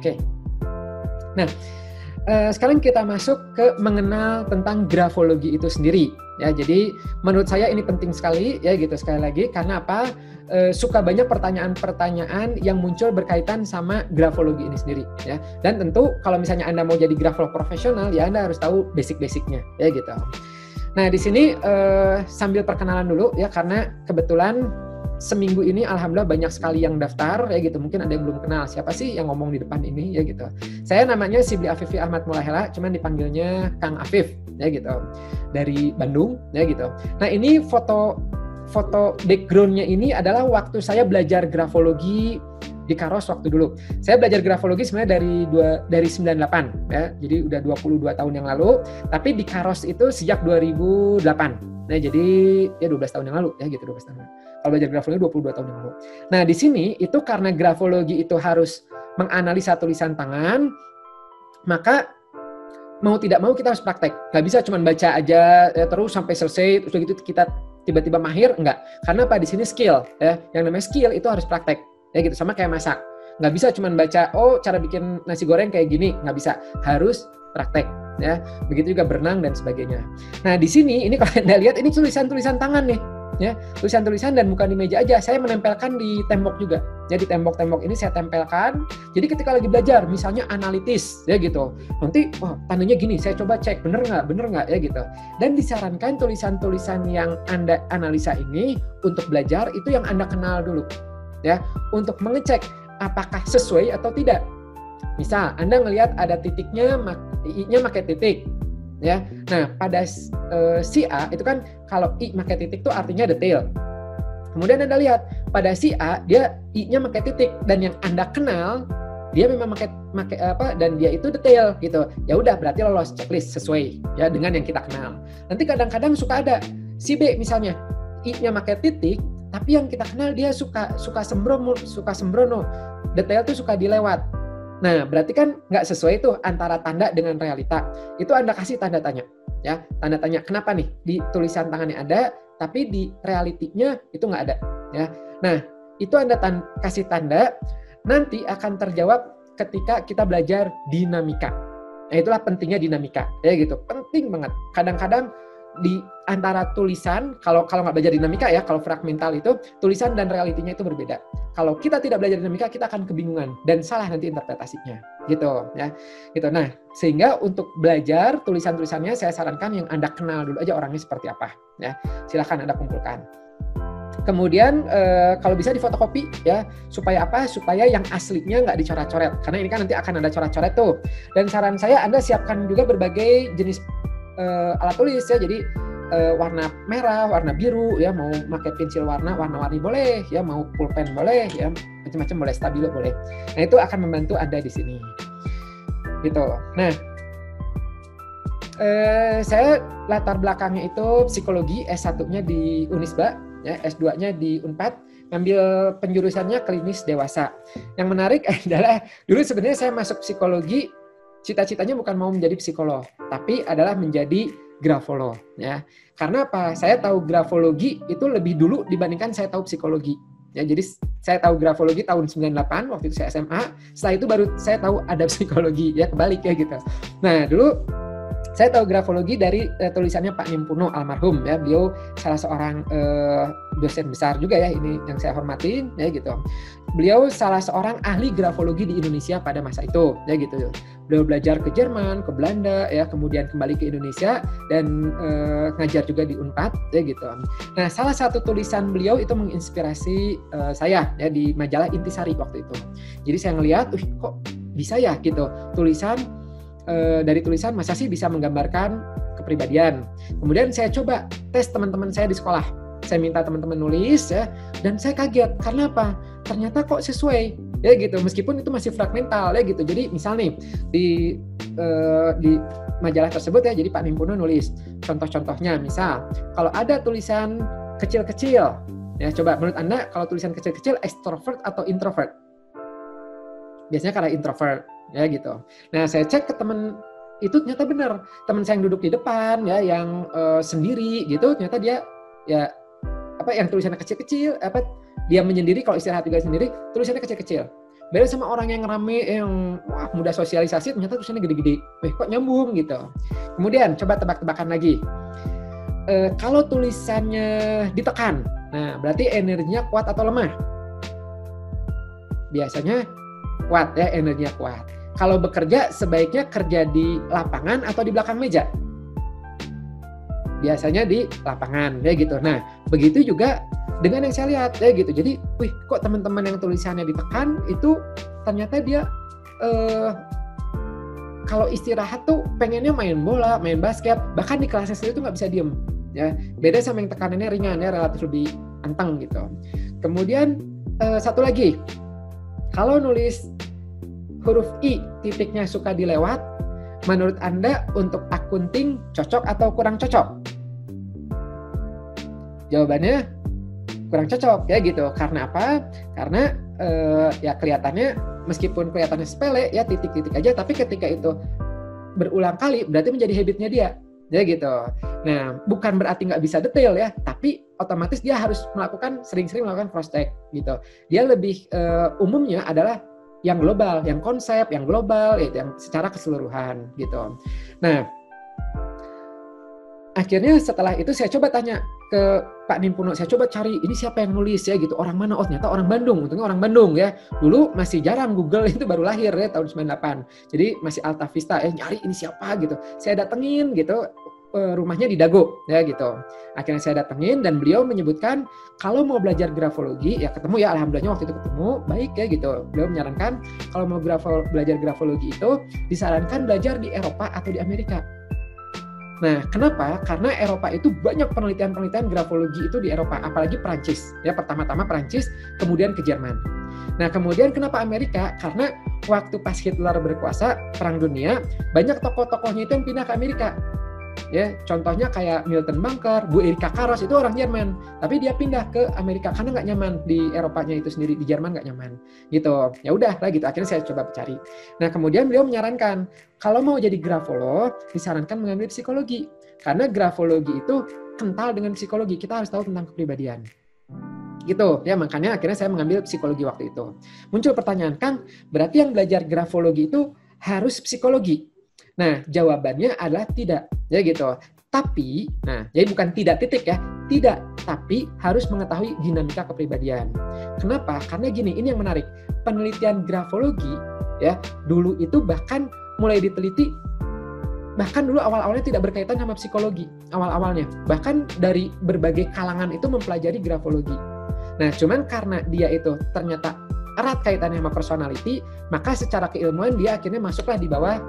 Oke. Nah, sekarang kita masuk ke mengenal tentang grafologi itu sendiri. Ya, jadi menurut saya ini penting sekali ya gitu sekali lagi karena apa? Suka banyak pertanyaan-pertanyaan yang muncul berkaitan sama grafologi ini sendiri ya. Dan tentu kalau misalnya Anda mau jadi grafolog profesional ya Anda harus tahu basic-basicnya ya gitu. Nah, di sini sambil perkenalan dulu ya karena kebetulan seminggu ini alhamdulillah banyak sekali yang daftar ya gitu. Mungkin ada yang belum kenal siapa sih yang ngomong di depan ini ya gitu. Saya namanya Sibli Afifi Ahmad Mulahela, cuman dipanggilnya Kang Afif ya gitu. Dari Bandung ya gitu. Nah, ini foto background-nya ini adalah waktu saya belajar grafologi di Karos waktu dulu. Saya belajar grafologi sebenarnya dari 98 ya. Jadi udah 22 tahun yang lalu, tapi di Karos itu sejak 2008. Nah, jadi ya 12 tahun yang lalu ya gitu 12 tahun. Kalau belajar grafologi 22 tahun yang lalu. Nah, di sini itu karena grafologi itu harus menganalisa tulisan tangan, maka mau tidak mau kita harus praktek. Nggak bisa cuma baca aja ya, terus sampai selesai, terus gitu kita tiba-tiba mahir, enggak. Karena apa? Di sini skill ya. Yang namanya skill itu harus praktek. Ya gitu, sama kayak masak. Nggak bisa cuma baca, oh cara bikin nasi goreng kayak gini, nggak bisa. Harus praktek. Ya, begitu juga berenang dan sebagainya. Nah, di sini ini kalau Anda lihat ini tulisan-tulisan tangan nih. Ya, tulisan-tulisan dan bukan di meja aja, saya menempelkan di tembok juga. Jadi tembok-tembok ini saya tempelkan. Jadi ketika lagi belajar, misalnya analitis, ya gitu. Nanti, oh tandanya gini, saya coba cek bener nggak, ya gitu. Dan disarankan tulisan-tulisan yang Anda analisa ini untuk belajar itu yang Anda kenal dulu, ya, untuk mengecek apakah sesuai atau tidak. Misal Anda ngelihat ada titiknya, i-nya pakai titik. Ya, nah pada si A itu kan kalau I pakai titik itu artinya detail. Kemudian Anda lihat pada si A dia I-nya pakai titik dan yang Anda kenal dia memang pakai apa dan dia itu detail gitu. Ya udah berarti lolos checklist sesuai ya dengan yang kita kenal. Nanti kadang-kadang suka ada si B misalnya I-nya pakai titik tapi yang kita kenal dia suka sembrono. Detail tuh suka dilewat. Nah, berarti kan nggak sesuai tuh antara tanda dengan realita. Itu Anda kasih tanda tanya. Ya, tanda tanya. Kenapa nih? Di tulisan tangannya ada, tapi di realitinya itu nggak ada. Ya. Nah, itu Anda kasih tanda, nanti akan terjawab ketika kita belajar dinamika. Nah, itulah pentingnya dinamika. Ya gitu, penting banget. Kadang-kadang di antara tulisan, kalau nggak belajar dinamika ya, kalau fragmental itu, tulisan dan realitinya itu berbeda. Kalau kita tidak belajar dinamika, kita akan kebingungan dan salah nanti interpretasinya, gitu ya. Gitu. Nah, sehingga untuk belajar tulisan-tulisannya saya sarankan yang Anda kenal dulu aja orangnya seperti apa, ya. Silakan Anda kumpulkan. Kemudian kalau bisa difotokopi ya, supaya apa? Supaya yang aslinya nggak dicoret-coret. Karena ini kan nanti akan ada coret-coret tuh. Dan saran saya Anda siapkan juga berbagai jenis alat tulis ya, jadi warna merah, warna biru ya, mau pakai pensil warna-warni boleh ya, mau pulpen boleh ya, macam-macam boleh, stabilo boleh. Nah, itu akan membantu Anda di sini. Gitu. Nah, saya latar belakangnya itu psikologi, S1-nya di Unisba, ya, S2-nya di Unpad, ngambil penjurusannya klinis dewasa. Yang menarik adalah dulu sebenarnya saya masuk psikologi, cita-citanya bukan mau menjadi psikolog, tapi adalah menjadi grafolog. Ya. Karena apa? Saya tahu grafologi itu lebih dulu dibandingkan saya tahu psikologi. Ya, jadi saya tahu grafologi tahun 98 waktu itu saya SMA. Setelah itu baru saya tahu ada psikologi. Ya kebalik ya gitu. Nah dulu saya tahu grafologi dari tulisannya Pak Nimpuno almarhum ya, beliau salah seorang dosen besar juga ya, ini yang saya hormatin ya gitu. Beliau salah seorang ahli grafologi di Indonesia pada masa itu ya gitu. Beliau belajar ke Jerman, ke Belanda ya, kemudian kembali ke Indonesia dan ngajar juga di Unpad ya gitu. Nah, salah satu tulisan beliau itu menginspirasi saya ya di majalah Intisari waktu itu. Jadi saya ngelihat, kok bisa ya gitu, dari tulisan masa sih bisa menggambarkan kepribadian. Kemudian saya coba tes teman-teman saya di sekolah. Saya minta teman-teman nulis ya, dan saya kaget karena apa? Ternyata kok sesuai ya gitu, meskipun itu masih fragmental ya gitu. Jadi misal nih di majalah tersebut ya, jadi Pak Nimpuno nulis contoh-contohnya, misal kalau ada tulisan kecil-kecil ya, coba menurut Anda kalau tulisan kecil-kecil extrovert atau introvert? Biasanya karena introvert ya gitu. Nah, saya cek ke teman itu ternyata benar. Teman saya yang duduk di depan ya, yang sendiri gitu, ternyata dia ya apa yang tulisannya kecil-kecil, apa dia menyendiri, kalau istirahat juga sendiri, tulisannya kecil-kecil. Beda sama orang yang rame, yang wah, mudah sosialisasi, ternyata tulisannya gede-gede. Kok nyambung gitu. Kemudian coba tebak-tebakan lagi. Kalau tulisannya ditekan, nah berarti energinya kuat atau lemah? Biasanya kuat ya, energinya kuat. Kalau bekerja sebaiknya kerja di lapangan atau di belakang meja? Biasanya di lapangan ya gitu. Nah, begitu juga dengan yang saya lihat ya gitu. Jadi, kok teman-teman yang tulisannya ditekan itu ternyata dia kalau istirahat tuh pengennya main bola, main basket, bahkan di kelasnya sendiri tuh nggak bisa diem. Ya, beda sama yang tekanannya ringan ya, relatif lebih anteng gitu. Kemudian satu lagi, kalau nulis huruf I titiknya suka dilewat, menurut Anda untuk akunting cocok atau kurang cocok? Jawabannya kurang cocok ya gitu. Karena apa? Karena ya kelihatannya meskipun kelihatannya sepele ya titik-titik aja, tapi ketika itu berulang kali berarti menjadi habitnya dia. Ya gitu. Nah, bukan berarti nggak bisa detail ya, tapi otomatis dia harus sering-sering melakukan cross check gitu. Dia lebih umumnya adalah yang global, yang konsep, yang global, yaitu yang secara keseluruhan gitu. Nah, akhirnya setelah itu saya coba tanya ke Pak Nimpuno, saya coba cari ini siapa yang nulis ya gitu, orang mana? Oh ternyata orang Bandung, untungnya orang Bandung ya. Dulu masih jarang, Google itu baru lahir ya tahun 98. Jadi masih Alta Vista nyari ini siapa gitu. Saya datengin gitu, rumahnya di Dago ya gitu. Akhirnya saya datengin dan beliau menyebutkan kalau mau belajar grafologi ya ketemu ya, alhamdulillahnya waktu itu ketemu, baik ya gitu. Beliau menyarankan kalau mau belajar grafologi itu disarankan belajar di Eropa atau di Amerika. Nah, kenapa? Karena Eropa itu banyak penelitian-penelitian grafologi itu di Eropa, apalagi Prancis. Ya, pertama-tama Prancis, kemudian ke Jerman. Nah, kemudian kenapa Amerika? Karena waktu pas Hitler berkuasa, Perang Dunia, banyak tokoh-tokohnya itu yang pindah ke Amerika. Ya, contohnya kayak Milton Bunker, Bu Erika Karos itu orang Jerman, tapi dia pindah ke Amerika karena nggak nyaman di Eropanya itu sendiri, di Jerman nggak nyaman, gitu. Ya udah lah gitu. Akhirnya saya coba cari. Nah kemudian beliau menyarankan kalau mau jadi grafolog disarankan mengambil psikologi karena grafologi itu kental dengan psikologi. Kita harus tahu tentang kepribadian. Gitu ya, makanya akhirnya saya mengambil psikologi waktu itu. Muncul pertanyaan, Kang, berarti yang belajar grafologi itu harus psikologi? Nah, jawabannya adalah tidak, ya gitu. Tapi, nah, jadi bukan tidak titik ya, tidak, tapi harus mengetahui dinamika kepribadian. Kenapa? Karena gini, ini yang menarik. Penelitian grafologi, ya, dulu itu bahkan mulai diteliti, bahkan dulu awal-awalnya tidak berkaitan sama psikologi, awal-awalnya. Bahkan dari berbagai kalangan itu mempelajari grafologi. Nah, cuman karena dia itu ternyata erat kaitannya sama personality, maka secara keilmuan dia akhirnya masuklah di bawah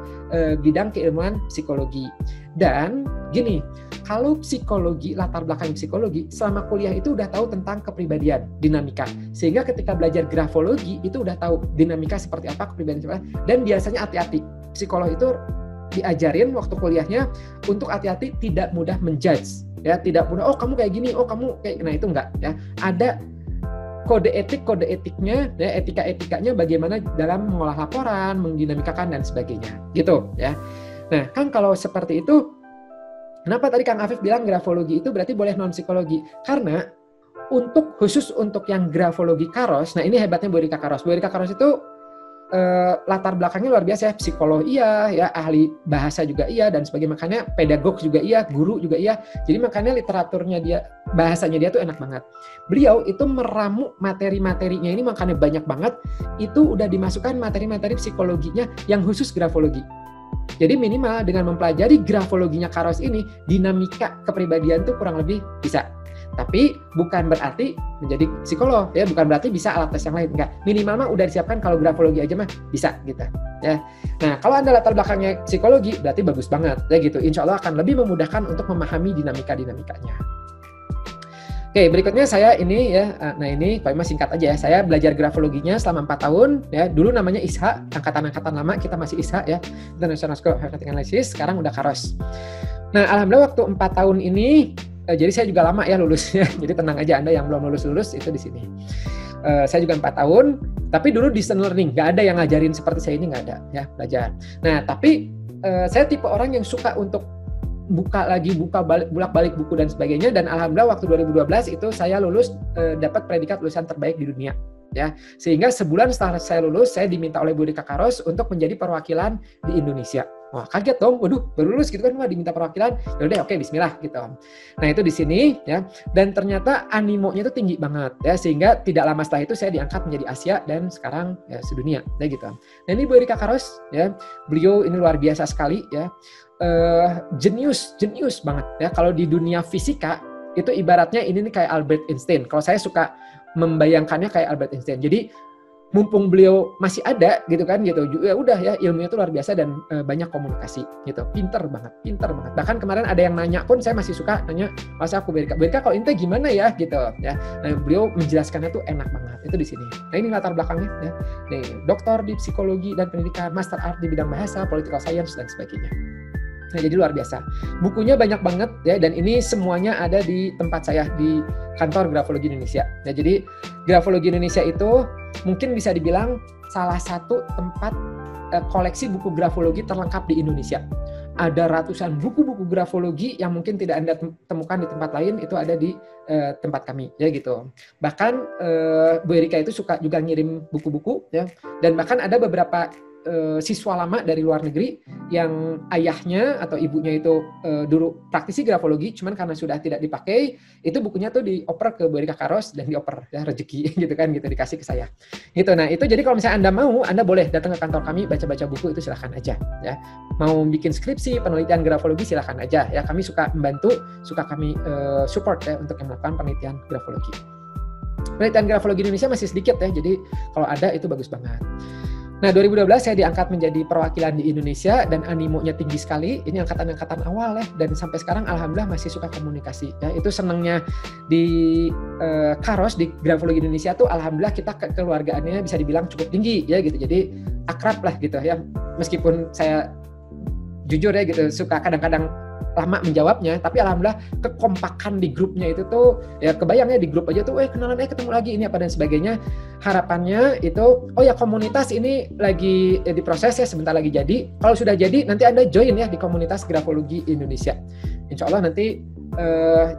bidang keilmuan psikologi. Dan gini, kalau psikologi, latar belakang psikologi, selama kuliah itu udah tahu tentang kepribadian, dinamika. Sehingga ketika belajar grafologi itu udah tahu dinamika seperti apa, kepribadian seperti apa, dan biasanya hati-hati. Psikolog itu diajarin waktu kuliahnya untuk hati-hati, tidak mudah menjudge. Ya, tidak mudah, oh kamu kayak gini, oh kamu kayak, nah itu enggak ya. Ada kode etiknya, ya, etikanya bagaimana dalam mengolah laporan, mendinamikakan dan sebagainya, gitu ya. Nah, Kang kalau seperti itu, kenapa tadi Kang Afif bilang grafologi itu berarti boleh non psikologi? Karena khusus untuk yang grafologi Karos, nah ini hebatnya Bu Erika Karos. Bu Erika Karos itu latar belakangnya luar biasa ya, psikolog iya, ya ahli bahasa juga iya dan sebagainya, makanya pedagog juga iya, guru juga iya. Jadi makanya literaturnya dia, bahasanya dia tuh enak banget. Beliau itu meramu materi-materinya ini makanya banyak banget, itu udah dimasukkan materi-materi psikologinya yang khusus grafologi. Jadi minimal dengan mempelajari grafologinya Karos ini, dinamika kepribadian tuh kurang lebih bisa. Tapi bukan berarti menjadi psikolog ya, bukan berarti bisa alat tes yang lain, enggak. Minimal mah udah disiapkan, kalau grafologi aja mah bisa gitu ya. Nah, kalau Anda latar belakangnya psikologi berarti bagus banget ya gitu. Insya Allah akan lebih memudahkan untuk memahami dinamikanya. Oke, berikutnya saya ini ya, nah ini Pak Ima singkat aja ya. Saya belajar grafologinya selama 4 tahun ya. Dulu namanya ISHA, angkatan-angkatan lama kita masih ISHA ya, International School of Hypnotic Analysis, sekarang udah Karos. Nah, alhamdulillah waktu 4 tahun ini, jadi saya juga lama ya lulusnya. Jadi tenang aja Anda yang belum lulus itu di sini. Saya juga 4 tahun, tapi dulu distance learning, nggak ada yang ngajarin seperti saya ini, nggak ada ya, belajar. Nah, tapi saya tipe orang yang suka untuk bolak-balik buku dan sebagainya, dan alhamdulillah waktu 2012 itu saya lulus, dapat predikat lulusan terbaik di dunia ya. Sehingga sebulan setelah saya lulus, saya diminta oleh Bu Erika Karos untuk menjadi perwakilan di Indonesia. Wah, kaget dong, waduh, baru lulus gitu kan, wah diminta perwakilan, yaudah oke, bismillah gitu. Nah itu di sini ya, dan ternyata animonya itu tinggi banget ya, sehingga tidak lama setelah itu saya diangkat menjadi Asia dan sekarang ya sedunia, ya gitu. Nah ini Bu Erika Karos ya, beliau ini luar biasa sekali ya, jenius banget ya. Kalau di dunia fisika itu ibaratnya ini nih kayak Albert Einstein. Kalau saya suka membayangkannya kayak Albert Einstein. Jadi mumpung beliau masih ada gitu kan gitu, ya udah ya ilmunya itu luar biasa dan banyak komunikasi gitu, pinter banget. Bahkan kemarin ada yang nanya pun saya masih suka nanya, masa aku Bu Erika kalau Inte gimana ya gitu ya. Nah beliau menjelaskannya tuh enak banget itu di sini. Nah ini latar belakangnya ya, nih doktor di psikologi dan pendidikan, master art di bidang bahasa, political science dan sebagainya. Nah, jadi luar biasa. Bukunya banyak banget ya, dan ini semuanya ada di tempat saya di kantor Grafologi Indonesia. Nah, jadi Grafologi Indonesia itu mungkin bisa dibilang salah satu tempat koleksi buku grafologi terlengkap di Indonesia. Ada ratusan buku-buku grafologi yang mungkin tidak Anda temukan di tempat lain, itu ada di tempat kami ya gitu. Bahkan Bu Erika itu suka juga ngirim buku-buku ya, dan bahkan ada beberapa siswa lama dari luar negeri yang ayahnya atau ibunya itu dulu praktisi grafologi, cuman karena sudah tidak dipakai, itu bukunya tuh dioper ke Bu Erika Karos dan dioper ya rezeki gitu kan gitu, dikasih ke saya. Gitu. Nah, itu jadi kalau misalnya Anda mau, Anda boleh datang ke kantor kami baca-baca buku itu silahkan aja ya. Mau bikin skripsi, penelitian grafologi silahkan aja ya. Kami suka membantu, suka kami support ya untuk yang melakukan penelitian grafologi. Penelitian grafologi Indonesia masih sedikit ya, jadi kalau ada itu bagus banget. Nah, 2012 saya diangkat menjadi perwakilan di Indonesia dan animonya tinggi sekali. Ini angkatan-angkatan awal ya, dan sampai sekarang alhamdulillah masih suka komunikasi. Ya, itu senangnya di Karos di Grafologi Indonesia tuh alhamdulillah kita kekeluargaannya bisa dibilang cukup tinggi ya gitu. Jadi akrab lah gitu ya. Meskipun saya jujur ya gitu suka kadang-kadang lama menjawabnya, tapi alhamdulillah kekompakan di grupnya itu tuh ya kebayangnya di grup aja tuh kenalan ketemu lagi ini apa dan sebagainya. Harapannya itu oh ya komunitas ini lagi diproses ya, sebentar lagi jadi. Kalau sudah jadi nanti Anda join ya di komunitas Grafologi Indonesia. Insya Allah nanti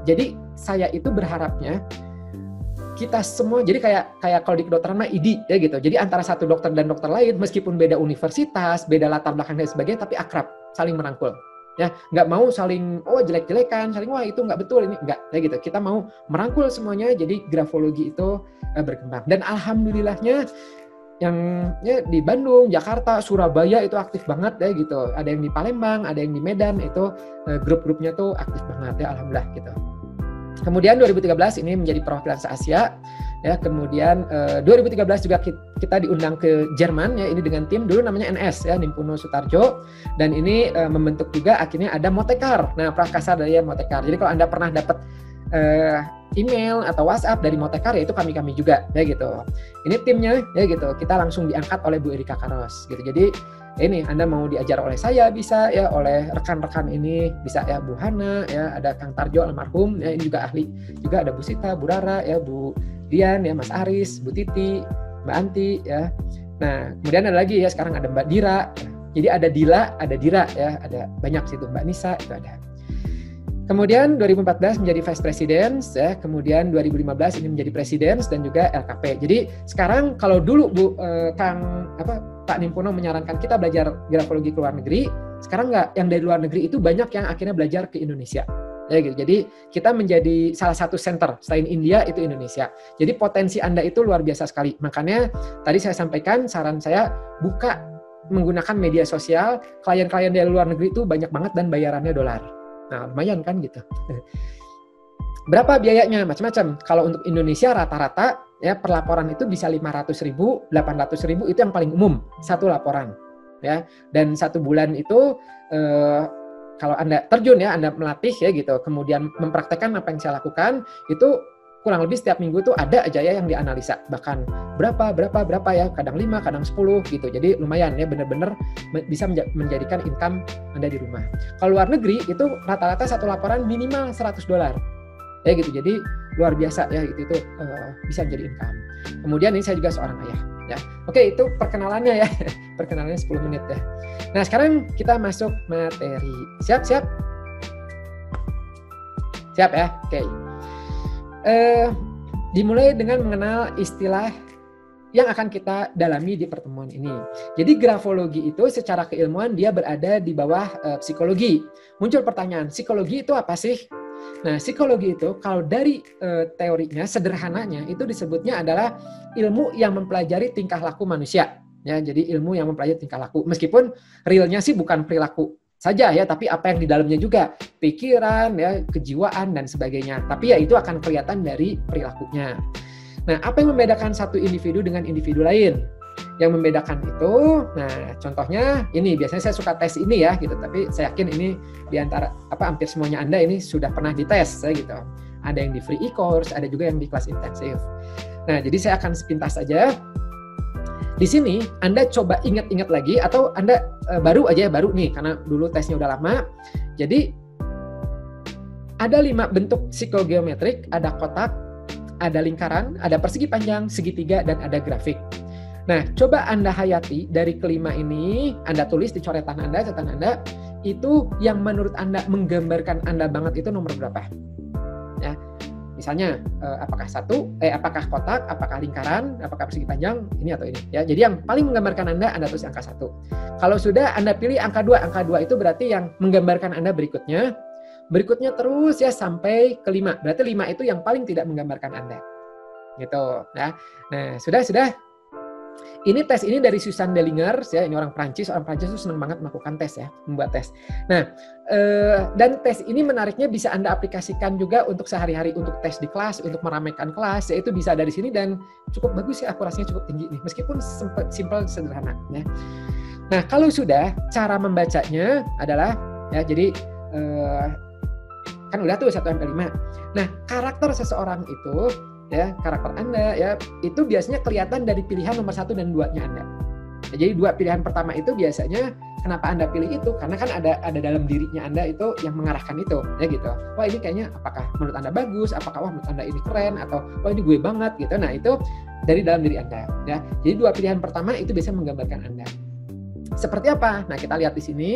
jadi saya itu berharapnya kita semua jadi kayak kalau di kedokteran mah ID ya gitu. Jadi antara satu dokter dan dokter lain meskipun beda universitas, beda latar belakang dan sebagainya, tapi akrab, saling merangkul. Ya, nggak mau saling jelek-jelekan, saling wah itu nggak betul ini nggak ya gitu. Kita mau merangkul semuanya jadi grafologi itu berkembang. Dan alhamdulillahnya yang ya di Bandung, Jakarta, Surabaya itu aktif banget ya gitu. Ada yang di Palembang, ada yang di Medan, itu grup-grupnya tuh aktif banget ya alhamdulillah gitu. Kemudian 2013 ini menjadi perwakilan se-Asia. Ya, kemudian 2013 juga kita diundang ke Jerman ya, ini dengan tim dulu namanya NS ya, Nimpuno Sutarjo, dan ini membentuk juga akhirnya ada Motekar. Nah, Prakasa dari Motekar. Jadi kalau Anda pernah dapat email atau WhatsApp dari Motekar ya itu kami juga ya gitu. Ini timnya ya gitu. Kita langsung diangkat oleh Bu Erika Karos gitu. Jadi ini Anda mau diajar oleh saya bisa ya, oleh rekan-rekan ini bisa ya, Bu Hana ya, ada Kang Tarjo almarhum ya, ini juga ahli. Juga ada Bu Sita, Bu Rara ya, Bu Dian ya, Mas Aris, Bu Titi, Mbak Anti ya. Nah, kemudian ada lagi ya, sekarang ada Mbak Dira. Jadi ada Dila, ada Dira ya, ada banyak situ, Mbak Nisa itu ada. Kemudian 2014 menjadi Vice President ya, kemudian 2015 ini menjadi Presiden dan juga LKP. Jadi sekarang kalau dulu Pak Nimpuno menyarankan kita belajar grafologi ke luar negeri, sekarang nggak, yang dari luar negeri itu banyak yang akhirnya belajar ke Indonesia. Ya gitu. Jadi kita menjadi salah satu center selain India itu Indonesia. Jadi potensi Anda itu luar biasa sekali. Makanya tadi saya sampaikan saran saya buka menggunakan media sosial. Klien-klien dari luar negeri itu banyak banget dan bayarannya dolar. Nah lumayan kan gitu. Berapa biayanya? Macam-macam. Kalau untuk Indonesia rata-rata ya per laporan itu bisa 500.000, 800.000 itu yang paling umum satu laporan. Ya, dan satu bulan itu kalau Anda terjun ya, Anda melatih ya gitu, kemudian mempraktekkan apa yang saya lakukan, itu kurang lebih setiap minggu itu ada aja ya yang dianalisa. Bahkan berapa ya, kadang 5, kadang 10 gitu. Jadi lumayan ya, benar-benar bisa menjadikan income Anda di rumah. Kalau luar negeri itu rata-rata satu laporan minimal $100. Ya gitu. Jadi luar biasa ya gitu, itu bisa menjadi income. Kemudian ini saya juga seorang ayah ya. Oke, itu perkenalannya ya. Perkenalannya 10 menit ya. Nah, sekarang kita masuk materi. Siap? Siap ya? Oke. Dimulai dengan mengenal istilah yang akan kita dalami di pertemuan ini. Jadi grafologi itu secara keilmuan dia berada di bawah psikologi. Muncul pertanyaan, psikologi itu apa sih? Nah, psikologi itu kalau dari teorinya, sederhananya itu disebutnya adalah ilmu yang mempelajari tingkah laku manusia. Ya, jadi ilmu yang mempelajari tingkah laku. Meskipun realnya sih bukan perilaku saja ya, tapi apa yang di dalamnya juga, pikiran, ya, kejiwaan dan sebagainya. Tapi ya itu akan kelihatan dari perilakunya. Nah, apa yang membedakan satu individu dengan individu lain? Yang membedakan itu, nah contohnya ini biasanya saya suka tes ini ya gitu, tapi saya yakin ini diantara hampir semuanya Anda ini sudah pernah dites saya gitu. Ada yang di free e-course, ada juga yang di kelas intensif. Nah, jadi saya akan sepintas saja. Di sini Anda coba ingat-ingat lagi atau Anda baru nih karena dulu tesnya udah lama. Jadi ada 5 bentuk psikogeometrik, ada kotak, ada lingkaran, ada persegi panjang, segitiga, dan ada grafik. Nah, coba Anda hayati dari kelima ini, Anda tulis di coretan Anda, catatan Anda, itu yang menurut Anda menggambarkan Anda banget itu nomor berapa? Ya, misalnya, apakah kotak, apakah lingkaran, apakah persegi panjang, ini atau ini. Ya, jadi yang paling menggambarkan Anda tulis angka 1. Kalau sudah Anda pilih angka 2, angka 2 itu berarti yang menggambarkan Anda berikutnya terus ya sampai ke 5. Berarti 5 itu yang paling tidak menggambarkan Anda. Gitu, ya. Nah, sudah. Ini tes ini dari Susan Dellinger, ya, ini orang Prancis itu senang banget melakukan tes ya, membuat tes. Nah, dan tes ini menariknya bisa Anda aplikasikan juga untuk sehari-hari, untuk tes di kelas, untuk meramaikan kelas, yaitu bisa dari sini dan cukup bagus ya, akurasinya cukup tinggi nih, meskipun simple sederhana. Ya. Nah, kalau sudah, cara membacanya adalah, ya, jadi kan udah tuh 1-5. Nah, karakter seseorang itu, ya, karakter Anda ya itu biasanya kelihatan dari pilihan nomor 1 dan 2-nya Anda. Ya, jadi 2 pilihan pertama itu biasanya kenapa Anda pilih itu? Karena kan ada dalam dirinya Anda itu yang mengarahkan itu, ya gitu. Wah, ini kayaknya apakah menurut Anda bagus, apakah wah menurut Anda ini keren, atau wah ini gue banget gitu. Nah, itu dari dalam diri Anda ya. Jadi 2 pilihan pertama itu bisa menggambarkan Anda. Seperti apa? Nah, kita lihat di sini.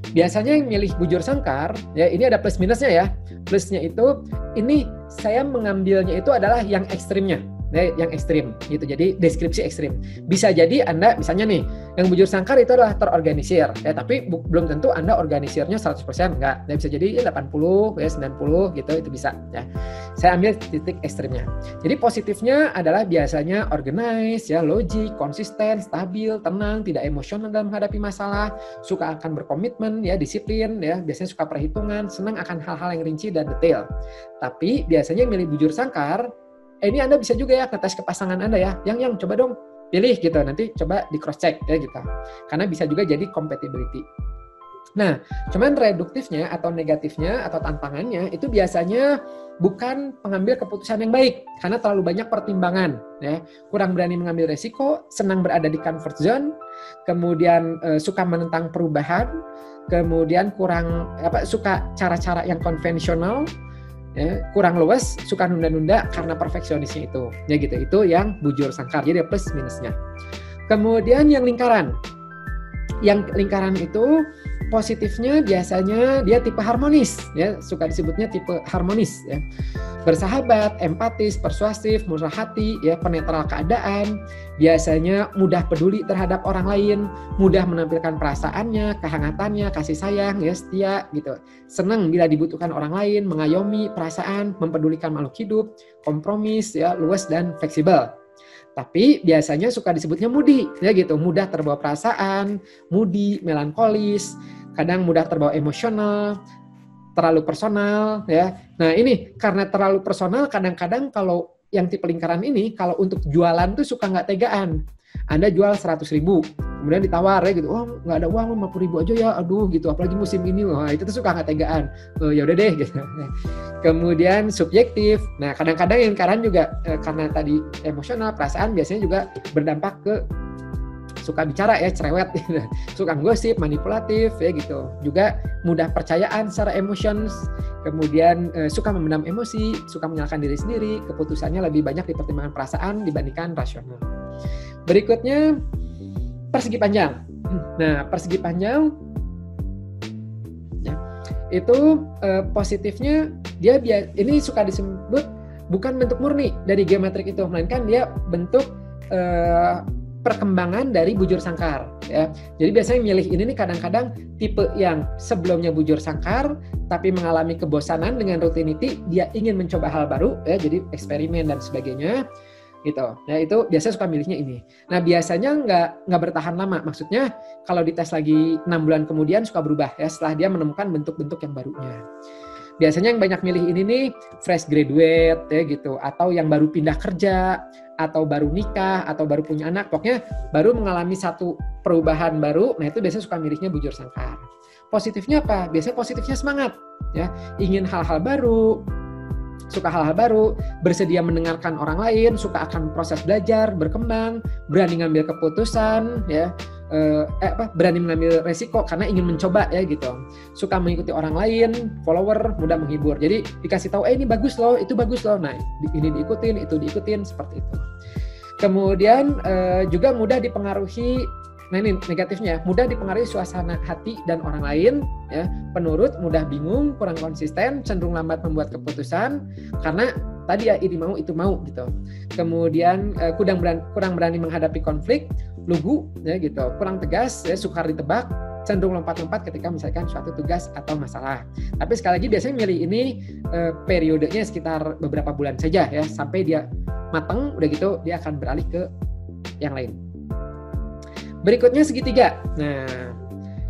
Biasanya yang milih bujur sangkar, ya ini ada plus minusnya ya. Plusnya itu, ini saya mengambilnya itu adalah yang ekstrimnya, ya, yang ekstrim gitu. Jadi deskripsi ekstrim. Bisa jadi Anda misalnya nih, yang bujur sangkar itu adalah terorganisir, ya tapi belum tentu Anda organisirnya 100%, enggak. Ya, bisa jadi 80, ya 90 gitu, itu bisa ya. Saya ambil titik ekstrimnya. Jadi positifnya adalah biasanya organize, ya, logik, konsisten, stabil, tenang, tidak emosional dalam menghadapi masalah, suka akan berkomitmen, ya, disiplin, ya, biasanya suka perhitungan, senang akan hal-hal yang rinci dan detail. Tapi biasanya yang milih bujur sangkar, ini Anda bisa juga ya ngetes ke pasangan Anda ya, yang coba dong pilih gitu, nanti coba di cross check ya gitu. Karena bisa juga jadi compatibility. Nah, cuman reduktifnya atau negatifnya atau tantangannya itu biasanya bukan pengambil keputusan yang baik karena terlalu banyak pertimbangan, ya. Kurang berani mengambil resiko, senang berada di comfort zone, kemudian suka menentang perubahan, kemudian suka cara-cara yang konvensional, ya, kurang luas, suka nunda-nunda karena perfeksionisnya itu. Ya gitu, itu yang bujur sangkar. Jadi plus minusnya. Kemudian yang lingkaran. Yang lingkaran itu positifnya biasanya dia tipe harmonis, ya, suka disebutnya tipe harmonis, ya. Bersahabat, empatis, persuasif, murah hati, ya, penetral keadaan, biasanya mudah peduli terhadap orang lain, mudah menampilkan perasaannya, kehangatannya, kasih sayang, ya, setia gitu. Senang bila dibutuhkan orang lain, mengayomi perasaan, mempedulikan makhluk hidup, kompromis, ya, luas dan fleksibel. Tapi biasanya suka disebutnya moody, ya gitu, mudah terbawa perasaan, moody, melankolis, kadang mudah terbawa emosional, terlalu personal, ya. Nah, ini karena terlalu personal, kadang-kadang kalau yang tipe lingkaran ini, kalau untuk jualan tuh suka nggak tegaan. Anda jual 100.000, kemudian ditawar ya gitu, oh nggak ada uang, 50.000 aja ya, aduh gitu, apalagi musim ini, wah itu tuh suka nggak tegaan, ya udah deh gitu. Kemudian subjektif, nah kadang-kadang yang lingkaran juga karena tadi emosional, perasaan biasanya juga berdampak ke suka bicara ya, cerewet, suka gosip, manipulatif ya gitu. Juga mudah percayaan secara emotions, kemudian suka memendam emosi, suka menyalahkan diri sendiri, keputusannya lebih banyak dipertimbangkan perasaan dibandingkan rasional. Berikutnya persegi panjang. Nah, persegi panjang ya, itu positifnya dia ini suka disebut bukan bentuk murni dari geometrik itu, melainkan dia bentuk perkembangan dari bujur sangkar ya. Jadi biasanya milih ini nih kadang-kadang tipe yang sebelumnya bujur sangkar tapi mengalami kebosanan dengan rutinity, dia ingin mencoba hal baru ya, jadi eksperimen dan sebagainya gitu. Nah itu biasanya suka milihnya ini. Nah biasanya nggak bertahan lama, maksudnya kalau dites lagi 6 bulan kemudian suka berubah ya setelah dia menemukan bentuk-bentuk yang barunya. Biasanya yang banyak milih ini nih fresh graduate ya gitu, atau yang baru pindah kerja, atau baru nikah, atau baru punya anak, pokoknya baru mengalami satu perubahan baru. Nah itu biasanya suka milihnya bujur sangkar. Positifnya apa? Biasanya positifnya semangat ya, ingin hal-hal baru, suka hal-hal baru, bersedia mendengarkan orang lain, suka akan proses belajar, berkembang, berani ngambil keputusan ya. Berani mengambil resiko karena ingin mencoba ya gitu, suka mengikuti orang lain, follower, mudah menghibur. Jadi dikasih tahu ini bagus loh, itu bagus loh, nah ini diikutin, itu diikutin, seperti itu. Kemudian juga mudah dipengaruhi, nah ini negatifnya, mudah dipengaruhi suasana hati dan orang lain ya, penurut, mudah bingung, kurang konsisten, cenderung lambat membuat keputusan karena tadi ya ini mau itu mau gitu. Kemudian kurang berani menghadapi konflik, lugu ya gitu, kurang tegas ya, sukar ditebak, cenderung lompat-lompat ketika misalkan suatu tugas atau masalah. Tapi sekali lagi biasanya milih ini periodenya sekitar beberapa bulan saja ya, sampai dia matang, udah gitu dia akan beralih ke yang lain. Berikutnya segitiga. Nah,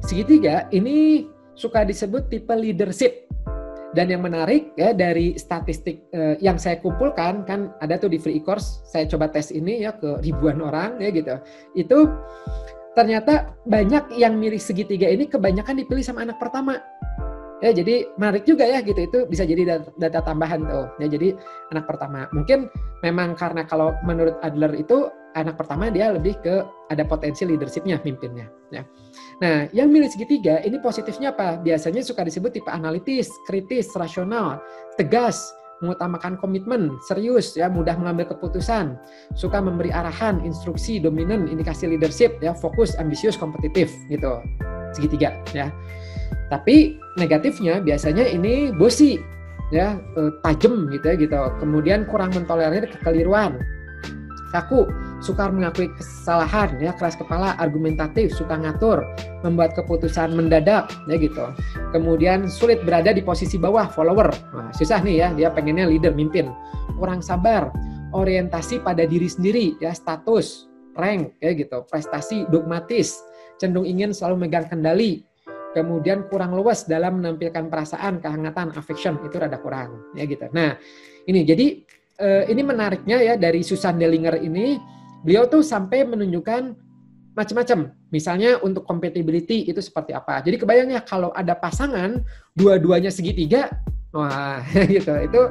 segitiga ini suka disebut tipe leadership. Dan yang menarik ya dari statistik yang saya kumpulkan, kan ada tuh di free e-course, saya coba tes ini ya ke ribuan orang ya gitu. Itu ternyata banyak yang milih segitiga ini kebanyakan dipilih sama anak pertama. Ya jadi menarik juga ya gitu, itu bisa jadi data tambahan tuh. Ya jadi anak pertama. Mungkin memang karena kalau menurut Adler itu anak pertama dia lebih ke ada potensi leadership-nya, mimpinnya ya. Nah, yang milih segitiga ini positifnya apa? Biasanya suka disebut tipe analitis, kritis, rasional, tegas, mengutamakan komitmen, serius ya, mudah mengambil keputusan, suka memberi arahan, instruksi, dominan, indikasi leadership ya, fokus, ambisius, kompetitif gitu. Segitiga ya. Tapi negatifnya biasanya ini bosi ya, tajam gitu ya gitu. Kemudian kurang mentolerir kekeliruan. Kaku, sukar mengakui kesalahan ya, keras kepala, argumentatif, suka ngatur, membuat keputusan mendadak ya gitu. Kemudian sulit berada di posisi bawah, follower. Nah, susah nih ya, dia pengennya leader, mimpin. Kurang sabar, orientasi pada diri sendiri ya, status, rank ya gitu, prestasi, dogmatis, cenderung ingin selalu megang kendali. Kemudian kurang luas dalam menampilkan perasaan, kehangatan, affection, itu rada kurang ya gitu. Nah, ini jadi ini menariknya ya dari Susan Dellinger ini, beliau tuh sampai menunjukkan macam-macam. Misalnya untuk compatibility itu seperti apa. Jadi kebayang ya kalau ada pasangan dua-duanya segitiga, wah gitu, itu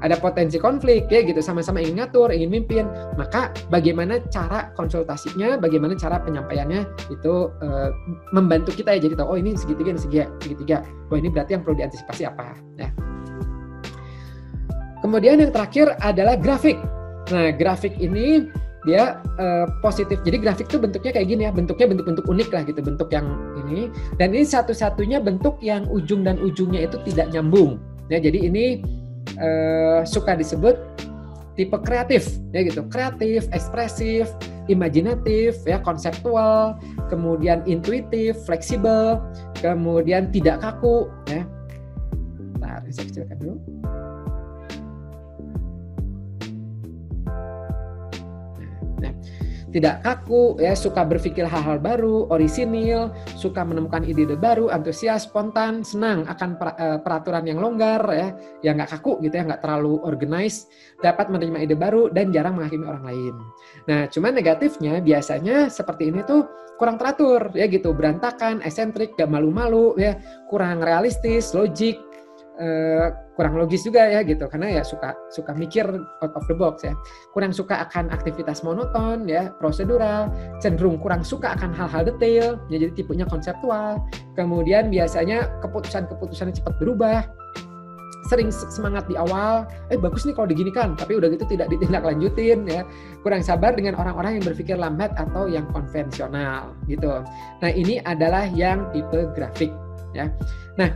ada potensi konflik ya gitu, sama-sama ingin ngatur, ingin mimpin. Maka bagaimana cara konsultasinya, bagaimana cara penyampaiannya itu membantu kita ya, jadi tahu oh ini segitiga, ini segitiga. Wah ini berarti yang perlu diantisipasi apa ya. Kemudian yang terakhir adalah grafik. Nah, grafik ini dia positif. Jadi grafik itu bentuknya kayak gini ya, bentuknya bentuk-bentuk unik lah gitu, bentuk yang ini. Dan ini satu-satunya bentuk yang ujung dan ujungnya itu tidak nyambung. Ya, jadi ini suka disebut tipe kreatif, ya gitu. Kreatif, ekspresif, imajinatif, ya konseptual, kemudian intuitif, fleksibel, kemudian tidak kaku. Ya. Nah, saya kecilkan dulu. Tidak kaku, ya suka berpikir hal-hal baru, orisinil, suka menemukan ide-ide baru, antusias, spontan, senang akan peraturan yang longgar, ya nggak kaku gitu ya, nggak terlalu organized, dapat menerima ide baru dan jarang menghakimi orang lain. Nah, cuman negatifnya biasanya seperti ini tuh kurang teratur, ya gitu, berantakan, eksentrik, gak malu-malu, ya kurang realistis, logik. Kurang logis juga ya gitu, karena ya suka mikir out of the box ya, kurang suka akan aktivitas monoton ya, prosedural, cenderung kurang suka akan hal-hal detail ya, jadi tipenya konseptual. Kemudian biasanya keputusannya cepat berubah, sering semangat di awal, bagus nih kalau diginikan, tapi udah gitu tidak ditindaklanjutin ya, kurang sabar dengan orang-orang yang berpikir lambat atau yang konvensional gitu. Nah ini adalah yang tipe grafik ya. Nah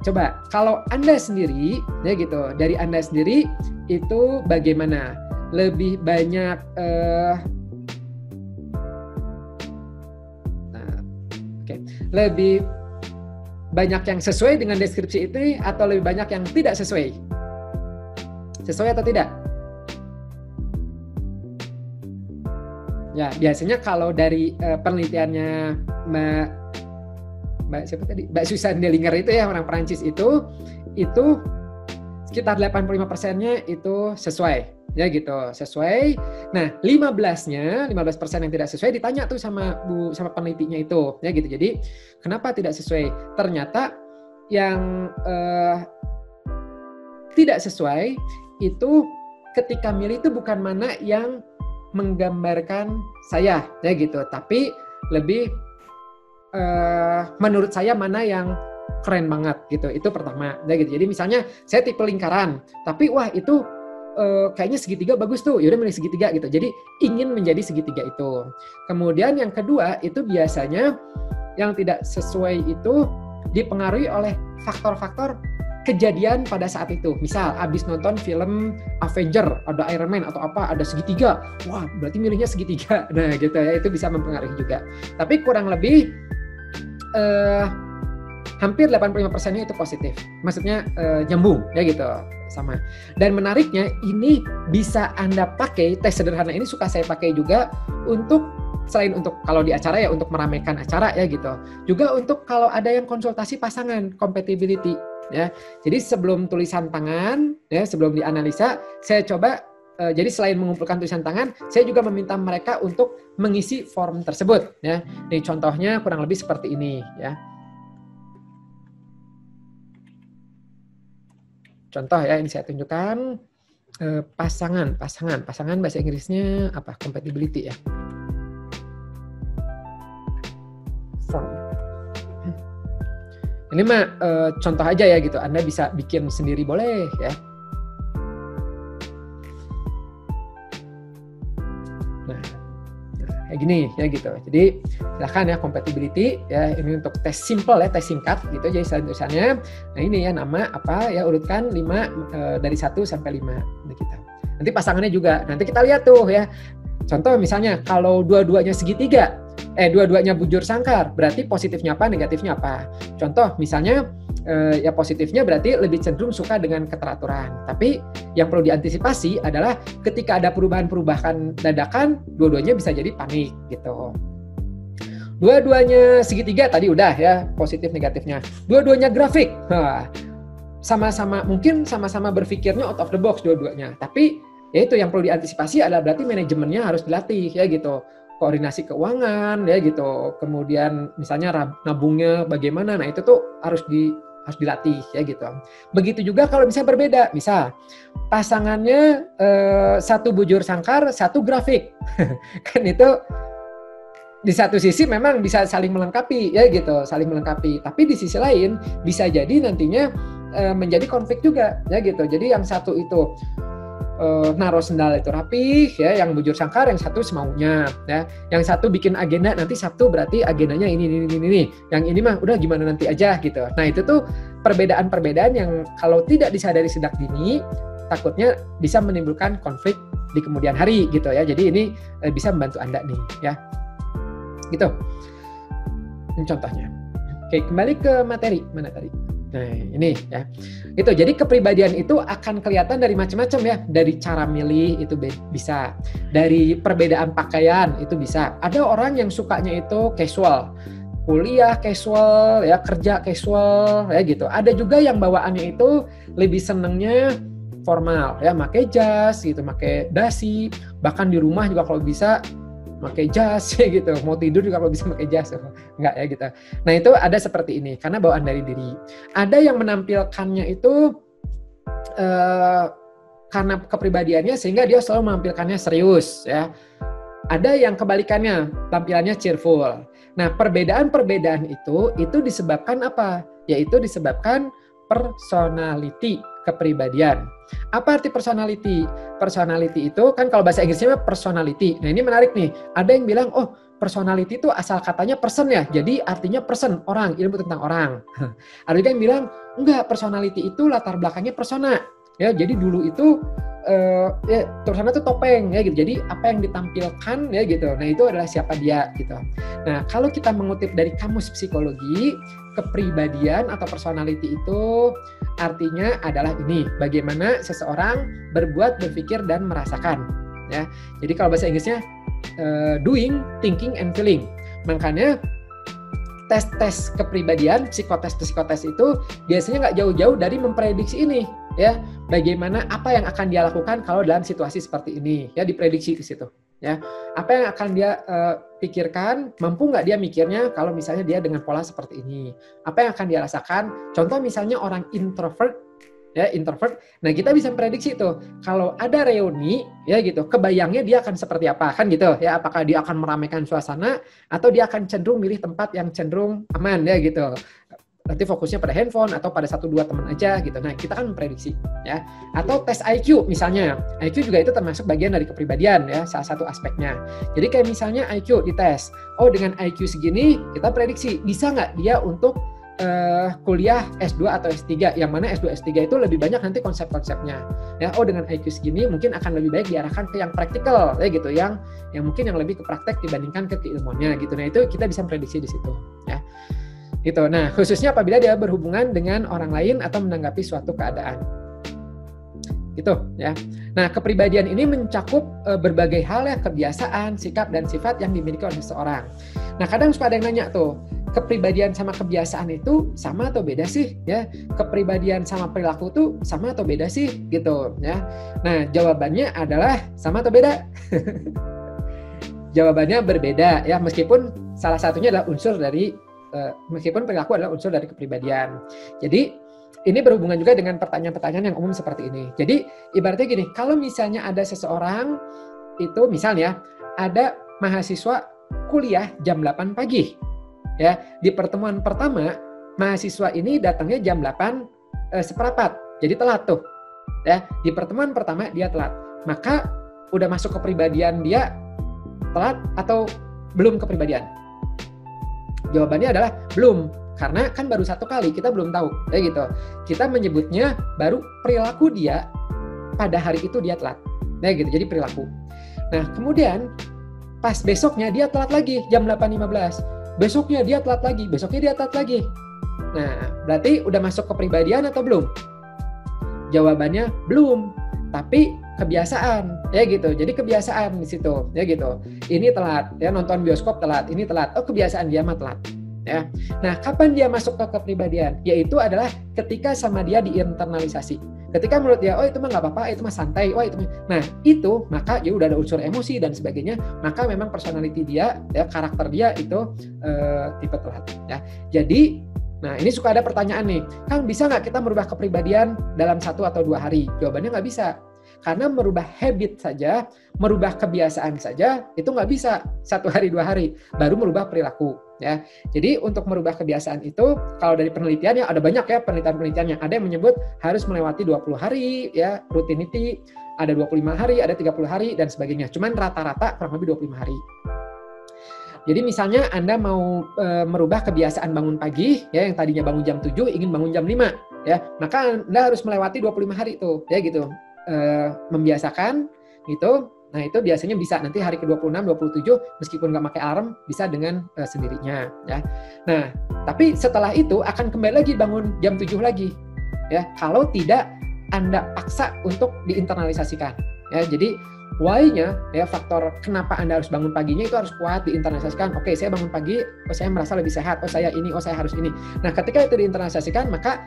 coba kalau Anda sendiri ya gitu, dari Anda sendiri itu bagaimana? lebih banyak lebih banyak yang sesuai dengan deskripsi itu atau lebih banyak yang tidak sesuai? Sesuai atau tidak? Ya, biasanya kalau dari penelitiannya Mbak Susan Dellinger itu ya, orang Perancis itu sekitar 85%-nya itu sesuai. Ya gitu, sesuai. Nah, 15% yang tidak sesuai ditanya tuh sama penelitinya itu, ya gitu. Jadi, kenapa tidak sesuai? Ternyata yang tidak sesuai itu ketika milih itu bukan mana yang menggambarkan saya, ya gitu. Tapi lebih menurut saya mana yang keren banget gitu. Itu pertama, ya gitu. Jadi misalnya saya tipe lingkaran, tapi wah itu kayaknya segitiga bagus tuh, yaudah milih segitiga gitu. Jadi ingin menjadi segitiga itu. Kemudian yang kedua itu biasanya yang tidak sesuai itu dipengaruhi oleh faktor-faktor kejadian pada saat itu. Misal abis nonton film Avenger, ada Iron Man atau apa, ada segitiga, wah berarti milihnya segitiga. Nah gitu ya, itu bisa mempengaruhi juga. Tapi kurang lebih hampir 85%-nya itu positif. Maksudnya nyambung ya gitu, sama. Dan menariknya ini bisa Anda pakai, tes sederhana ini suka saya pakai juga untuk selain untuk kalau di acara ya untuk meramaikan acara ya gitu. Juga untuk kalau ada yang konsultasi pasangan, compatibility ya. Jadi sebelum tulisan tangan ya, sebelum dianalisa, saya coba jadi selain mengumpulkan tulisan tangan, saya juga meminta mereka untuk mengisi form tersebut ya. Nih contohnya kurang lebih seperti ini ya. Contoh ya, ini saya tunjukkan pasangan bahasa Inggrisnya apa? Compatibility ya. Form. Ini mah contoh aja ya gitu. Anda bisa bikin sendiri boleh ya. Nah, kayak gini ya gitu. Jadi silakan ya compatibility ya, ini untuk tes simple ya, tes singkat gitu aja tulisannya. Nah ini ya nama apa ya, urutkan 5 dari 1 sampai 5 kita. Nanti pasangannya juga. Nanti kita lihat tuh ya. Contoh misalnya kalau dua-duanya segitiga, dua-duanya bujur sangkar, berarti positifnya apa, negatifnya apa. Contoh misalnya ya positifnya berarti lebih cenderung suka dengan keteraturan. Tapi yang perlu diantisipasi adalah ketika ada perubahan-perubahan dadakan, dua-duanya bisa jadi panik gitu. Dua-duanya segitiga tadi udah ya, positif negatifnya. Dua-duanya grafik, sama-sama mungkin sama-sama berpikirnya out of the box dua-duanya. Tapi ya itu yang perlu diantisipasi adalah berarti manajemennya harus dilatih ya gitu. Koordinasi keuangan ya gitu. Kemudian misalnya nabungnya bagaimana, nah itu tuh harus dilatih ya gitu. Begitu juga kalau misalnya berbeda, misal pasangannya satu bujur sangkar, satu grafik, kan itu di satu sisi memang bisa saling melengkapi ya gitu, saling melengkapi. Tapi di sisi lain bisa jadi nantinya menjadi konflik juga ya gitu. Jadi yang satu itu naruh sendal itu rapi ya, yang bujur sangkar, yang satu semaunya ya. Yang satu bikin agenda nanti Sabtu berarti agendanya ini. Yang ini mah udah gimana nanti aja gitu. Nah, itu tuh perbedaan-perbedaan yang kalau tidak disadari sejak dini takutnya bisa menimbulkan konflik di kemudian hari gitu ya. Jadi ini bisa membantu Anda nih ya. Gitu. Ini contohnya. Oke, kembali ke materi. Mana tadi? Nah, ini ya. Itu jadi kepribadian itu akan kelihatan dari macam-macam ya. Dari cara milih itu bisa. Dari perbedaan pakaian itu bisa. Ada orang yang sukanya itu casual. Kuliah casual, ya kerja casual, ya gitu. Ada juga yang bawaannya itu lebih senengnya formal, ya pakai jas gitu, pakai dasi. Bahkan di rumah juga kalau bisa pakai jas ya gitu, mau tidur juga kalau bisa pakai jas, enggak ya gitu. Nah itu ada seperti ini karena bawaan dari diri. Ada yang menampilkannya itu karena kepribadiannya sehingga dia selalu menampilkannya serius ya. Ada yang kebalikannya, tampilannya cheerful. Nah perbedaan-perbedaan itu disebabkan apa? Yaitu disebabkan personality, kepribadian. Apa arti personality? Personality itu kan kalau bahasa Inggrisnya personality. Nah ini menarik nih. Ada yang bilang, oh personality itu asal katanya person ya. Jadi artinya person, orang, ilmu tentang orang. Ada juga yang bilang, enggak, personality itu latar belakangnya persona. Ya, jadi dulu itu ya tulisannya tuh topeng ya gitu. Jadi apa yang ditampilkan ya gitu. Nah itu adalah siapa dia gitu. Nah kalau kita mengutip dari kamus psikologi, kepribadian atau personality itu artinya adalah ini, bagaimana seseorang berbuat, berpikir dan merasakan ya. Jadi kalau bahasa Inggrisnya doing, thinking and feeling. Makanya tes kepribadian, psikotes itu biasanya nggak jauh-jauh dari memprediksi ini ya, bagaimana apa yang akan dia lakukan kalau dalam situasi seperti ini ya, diprediksi ke situ ya, apa yang akan dia pikirkan, mampu nggak dia mikirnya kalau misalnya dia dengan pola seperti ini, apa yang akan dia rasakan. Contoh misalnya orang introvert. Nah kita bisa prediksi tuh kalau ada reuni ya gitu, kebayangnya dia akan seperti apa kan gitu ya, apakah dia akan meramaikan suasana atau dia akan cenderung milih tempat yang cenderung aman ya gitu, nanti fokusnya pada handphone atau pada 1-2 teman aja gitu. Nah kita kan memprediksi ya. Atau tes IQ misalnya, IQ juga itu termasuk bagian dari kepribadian ya, salah satu aspeknya. Jadi kayak misalnya IQ dites, oh dengan IQ segini kita prediksi bisa nggak dia untuk kuliah S2 atau S3, yang mana S2 S3 itu lebih banyak nanti konsep-konsepnya ya. Oh dengan IQ segini mungkin akan lebih baik diarahkan ke yang praktikal ya gitu, yang mungkin yang lebih ke praktek dibandingkan ke keilmuannya gitu. Nah itu kita bisa prediksi di situ ya gitu. Nah khususnya apabila dia berhubungan dengan orang lain atau menanggapi suatu keadaan gitu ya. Nah kepribadian ini mencakup berbagai hal ya, kebiasaan, sikap dan sifat yang dimiliki oleh seseorang. Nah kadang suka ada yang nanya tuh, kepribadian sama kebiasaan itu sama atau beda sih ya? Kepribadian sama perilaku tuh sama atau beda sih gitu ya? Nah jawabannya adalah sama atau beda? Jawabannya berbeda ya, meskipun salah satunya adalah unsur dari meskipun perilaku adalah unsur dari kepribadian. Jadi ini berhubungan juga dengan pertanyaan-pertanyaan yang umum seperti ini. Jadi ibaratnya gini, kalau misalnya ada seseorang itu misalnya ada mahasiswa kuliah jam 8 pagi. Ya, di pertemuan pertama mahasiswa ini datangnya jam 8 seperempat. Jadi telat tuh. Ya, di pertemuan pertama dia telat. Maka udah masuk kepribadian dia telat atau belum kepribadian? Jawabannya adalah belum. Karena kan baru 1 kali, kita belum tahu, ya gitu. Kita menyebutnya baru perilaku dia pada hari itu dia telat, ya gitu. Jadi perilaku. Nah kemudian pas besoknya dia telat lagi jam 8.15, besoknya dia telat lagi, besoknya dia telat lagi. Nah berarti udah masuk kepribadian atau belum? Jawabannya belum, tapi kebiasaan, ya gitu. Jadi kebiasaan di situ, ya gitu. Ini telat, ya nonton bioskop telat, ini telat. Oh kebiasaan dia mah telat. Ya. Nah, kapan dia masuk ke kepribadian? Yaitu adalah ketika sama dia diinternalisasi. Ketika menurut dia, oh itu mah nggak apa-apa, itu mah santai, oh itu mah. Nah, itu maka ya udah ada unsur emosi dan sebagainya, maka memang personality dia, ya karakter dia itu tipe telat. Ya. Jadi, nah ini suka ada pertanyaan nih, Kang bisa nggak kita merubah kepribadian dalam 1 atau 2 hari? Jawabannya nggak bisa. Karena merubah habit saja, merubah kebiasaan saja, itu nggak bisa 1 hari 2 hari, baru merubah perilaku. Ya, jadi untuk merubah kebiasaan itu, kalau dari penelitian ya ada banyak ya penelitian-penelitiannya. Ada yang menyebut harus melewati 20 hari, ya rutinity, ada 25 hari, ada 30 hari dan sebagainya. Cuman rata-rata kurang lebih 25 hari. Jadi misalnya Anda mau merubah kebiasaan bangun pagi, ya yang tadinya bangun jam 7 ingin bangun jam 5, ya maka Anda harus melewati 25 hari itu, ya gitu. Membiasakan gitu. Nah itu biasanya bisa nanti hari ke-26, 27 meskipun nggak pakai alarm bisa dengan sendirinya ya. Nah tapi setelah itu akan kembali lagi bangun jam 7 lagi ya kalau tidak Anda paksa untuk diinternalisasikan ya. Jadi why-nya ya, faktor kenapa Anda harus bangun paginya itu harus kuat diinternalisasikan. Oke, saya bangun pagi, oh saya merasa lebih sehat, oh saya ini, oh saya harus ini. Nah ketika itu diinternalisasikan maka